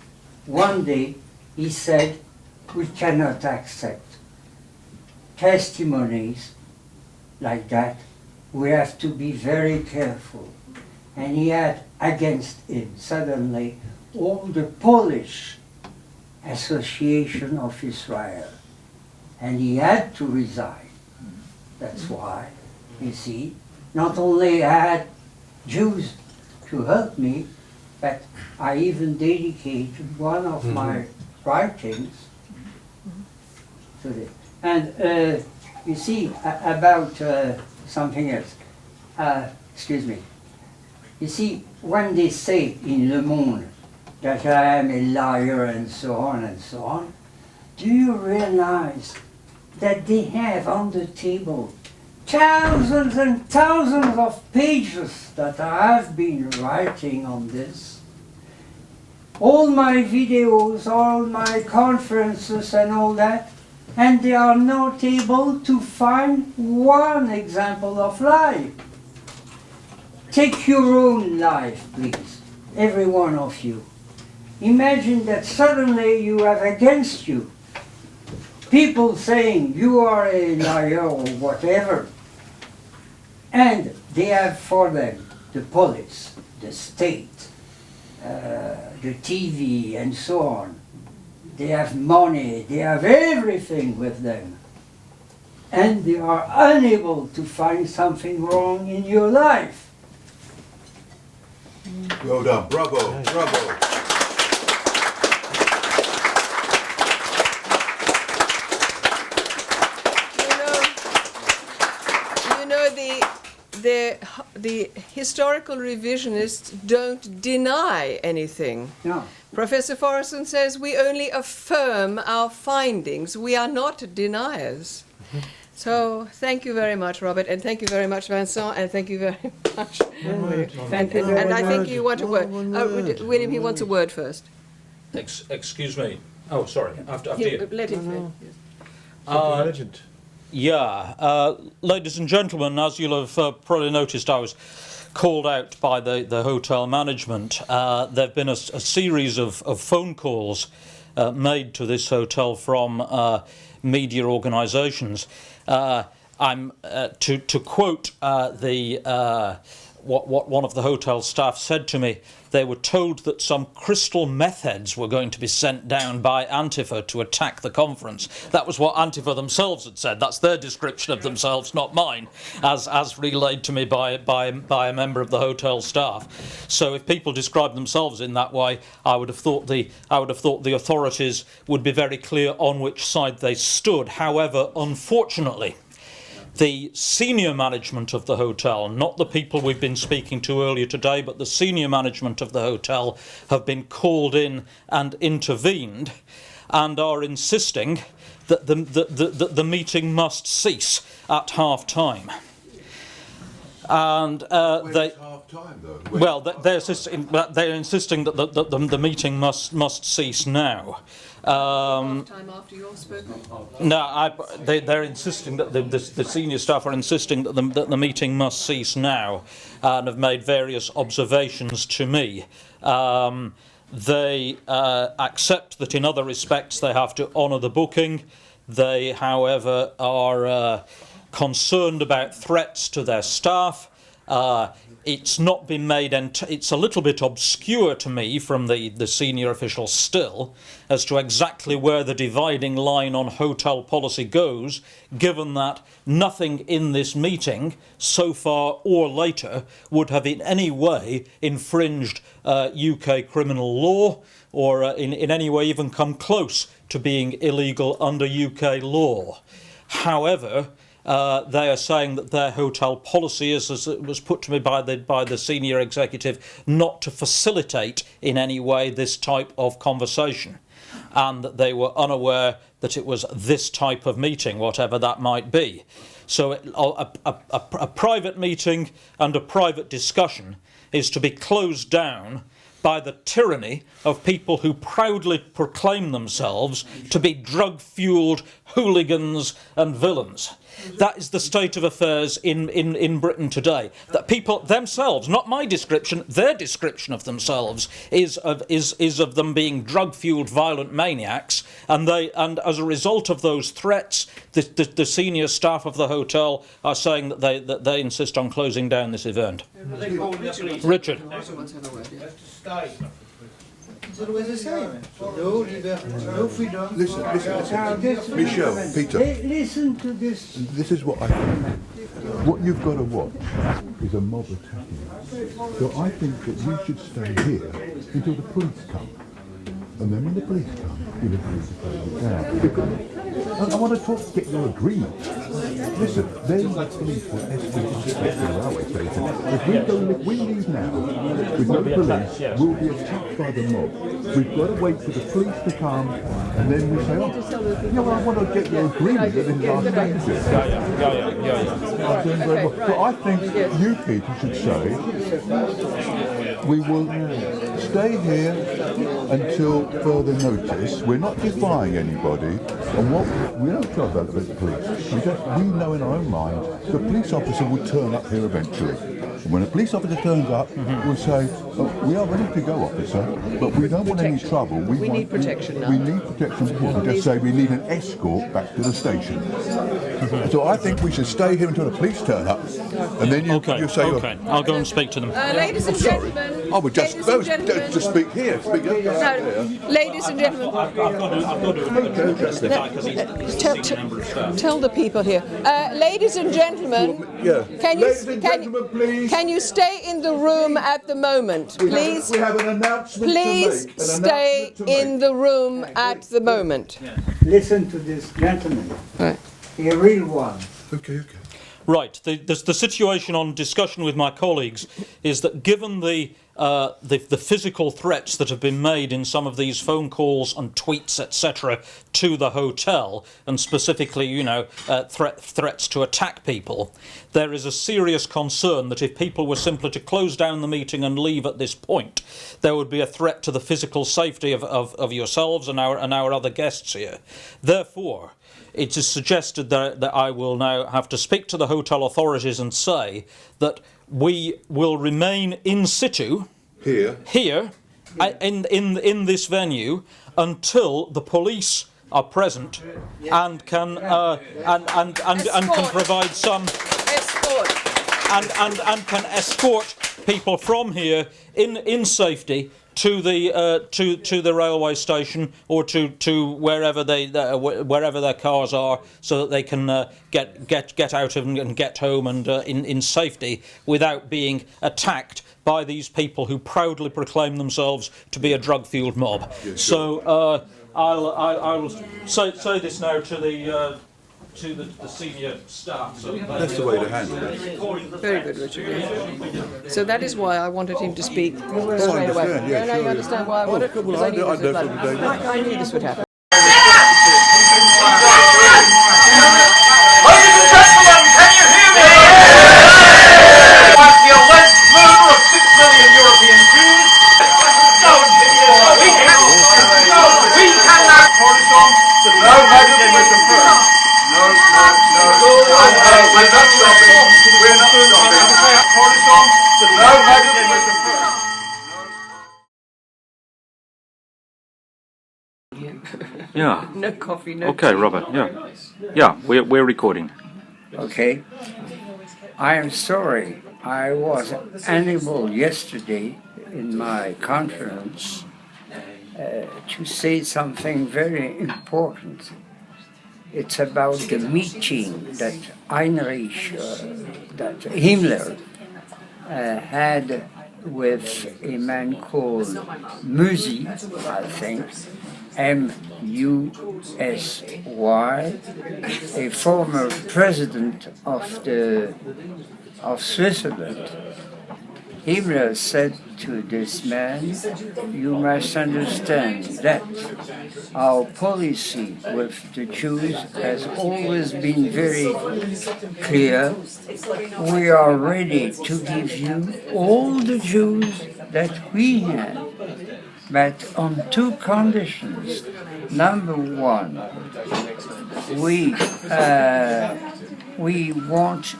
one day he said, we cannot accept testimonies like that. We have to be very careful. And he had against him suddenly all the Polish Association of Israel. And he had to resign. That's why, you see, not only I had Jews to help me, but I even dedicated one of my writings to this. And you see, about something else, excuse me. You see, when they say in Le Monde that I am a liar and so on, do you realize that they have on the table thousands and thousands of pages that I have been writing on this? All my videos, all my conferences and all that, and they are not able to find one example of lie. Take your own life, please, every one of you. Imagine that suddenly you have against you people saying you are a liar or whatever, and they have for them the police, the state, the TV and so on. They have money, they have everything with them, and they are unable to find something wrong in your life. Well done, bravo, bravo. The historical revisionists don't deny anything. No. Professor Faurisson says we only affirm our findings. We are not deniers. So thank you very much, Robert, and thank you very much, Vincent, and thank you very much. And I think you want a word. William, he wants a word first. Excuse me. Oh, sorry. After you. Let him finish. Legend. Yeah, ladies and gentlemen, as you'll have probably noticed, I was called out by the hotel management. There have been a series of phone calls made to this hotel from media organisations. I'm to quote what one of the hotel staff said to me. They were told that some crystal meth heads were going to be sent down by Antifa to attack the conference. That was what Antifa themselves had said. That's their description of themselves, not mine, as relayed to me by a member of the hotel staff. So if people describe themselves in that way, I would have thought the authorities would be very clear on which side they stood. However, unfortunately, the senior management of the hotel, not the people we've been speaking to earlier today, but the senior management of the hotel have been called in and intervened and are insisting that the meeting must cease at half-time. And they... Half-time, though. Well, they're insisting that the meeting must cease now. Time after you're spoken. No, they're insisting that the senior staff are insisting that the meeting must cease now, and have made various observations to me. They accept that in other respects they have to honour the booking. They, however, are concerned about threats to their staff. It's not been made, it's a little bit obscure to me from the senior officials still as to exactly where the dividing line on hotel policy goes, given that nothing in this meeting, so far or later, would have in any way infringed UK criminal law or in any way even come close to being illegal under UK law. However, they are saying that their hotel policy is, as it was put to me by the senior executive, not to facilitate in any way this type of conversation, and that they were unaware that it was this type of meeting, whatever that might be. So a private meeting and a private discussion is to be closed down by the tyranny of people who proudly proclaim themselves to be drug-fuelled hooligans and villains. That is the state of affairs in Britain today. That people themselves, not my description, their description of themselves is of them being drug-fuelled violent maniacs, and as a result of those threats, the senior staff of the hotel are saying that they insist on closing down this event. Richard. Listen. Michel, Peter. Listen to this. This is what I think. What you've got to watch is a mob attacking. So I think that you should stay here until the police come. And then when the police come, you'll agree to close it down. I want to get your agreement. Listen, then the police will escort us to the railway station. If we leave now with no police, we'll be attacked by the mob. We've got to wait for the police to come, and then we say, I want to get your agreement that this is our danger. So I think you, Peter, should say, we will stay here until further notice. We're not defying anybody, and we don't care about the police. We know in our own mind the police officer will turn up here eventually. And when a police officer turns up, we'll say, we are ready to go, officer, but we don't want any trouble. We need protection now. We need protection. We just say we need an escort back to the station. So I think we should stay here until the police turn up, and then you say, okay, I'll go and speak to them. Ladies and gentlemen. I would just speak here. Ladies and gentlemen. I've got to address the guy because he's a senior member of staff. Tell the people here. Ladies and gentlemen, can you stay in the room at the moment, please? We have an announcement Please to make. stay in the room at the moment. Listen to this gentleman. Right. A real one. Okay. Right. The situation on discussion with my colleagues is that given the physical threats that have been made in some of these phone calls and tweets, etc., to the hotel, and specifically, threats to attack people, there is a serious concern that if people were simply to close down the meeting and leave at this point, there would be a threat to the physical safety of yourselves and our other guests here. Therefore, it is suggested that I will now have to speak to the hotel authorities and say that we will remain in situ here in this venue until the police are present and can can provide some escort and can escort people from here in safety to the railway station or to wherever their cars are, so that they can get out and get home and in safety without being attacked by these people who proudly proclaim themselves to be a drug-fueled mob. Yeah, sure. So I will say this now to to the senior staff. So That's the way to handle it. Very good, Richard. Yeah. So that is why I wanted him to speak straight away. understand, yeah, No, you sure. understand why I wanted it? Well, Because I knew I this would definitely happen. don't. I knew this would happen. Ladies and gentlemen, can you hear me? Was the alleged murder of 6 million European Jews? We cannot. No, Madam, with the first. No. We're not stopping. We're not stopping. No, Madam, with the first. Yeah. No coffee, no Okay, tea. Robert. Yeah. Yeah, we're recording. Okay. I am sorry. I was unable yesterday in my conference to say something very important. It's about the meeting that that Himmler had with a man called Musy, I think, M-U-S-Y, a former president of Switzerland. Himmler said to this man, "You must understand that our policy with the Jews has always been very clear. We are ready to give you all the Jews that we have, but on 2 conditions. Number 1, we want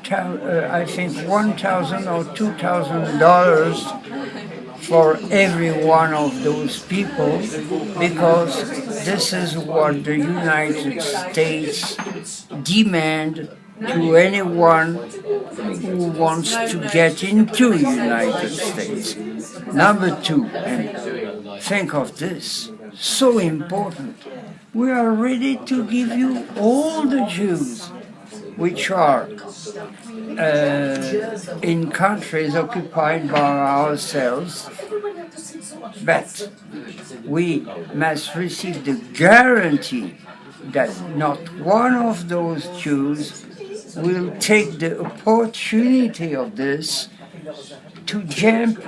I think $1,000 or $2,000 for every one of those people, because this is what the United States demand to anyone who wants to get into the United States. Number 2, and think of this, so important, we are ready to give you all the Jews which are in countries occupied by ourselves, but we must receive the guarantee that not one of those Jews will take the opportunity of this to jump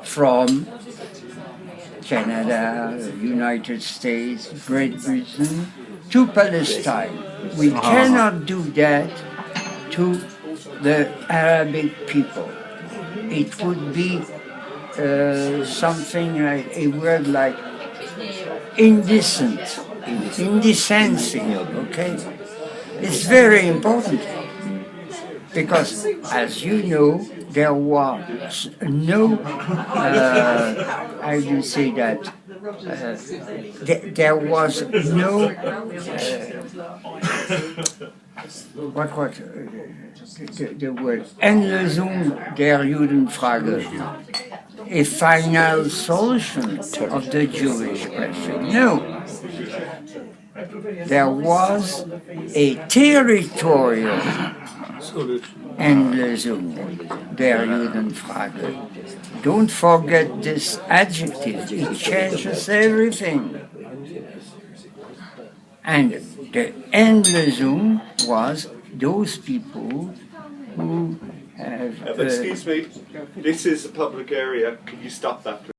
from Canada, United States, Great Britain to Palestine. We cannot do that to the Arabic people. It would be something like a word like indecency, okay? It's very important because, as you know, there was no, how do you say that? There was no, the word, Endlösung der Judenfrage, a final solution of the Jewish question. No. There was a territorial Endlösung der Judenfrage. Don't forget this adjective, it changes everything. And the Endlösung was those people who have... Excuse me, this is a public area, can you stop that please?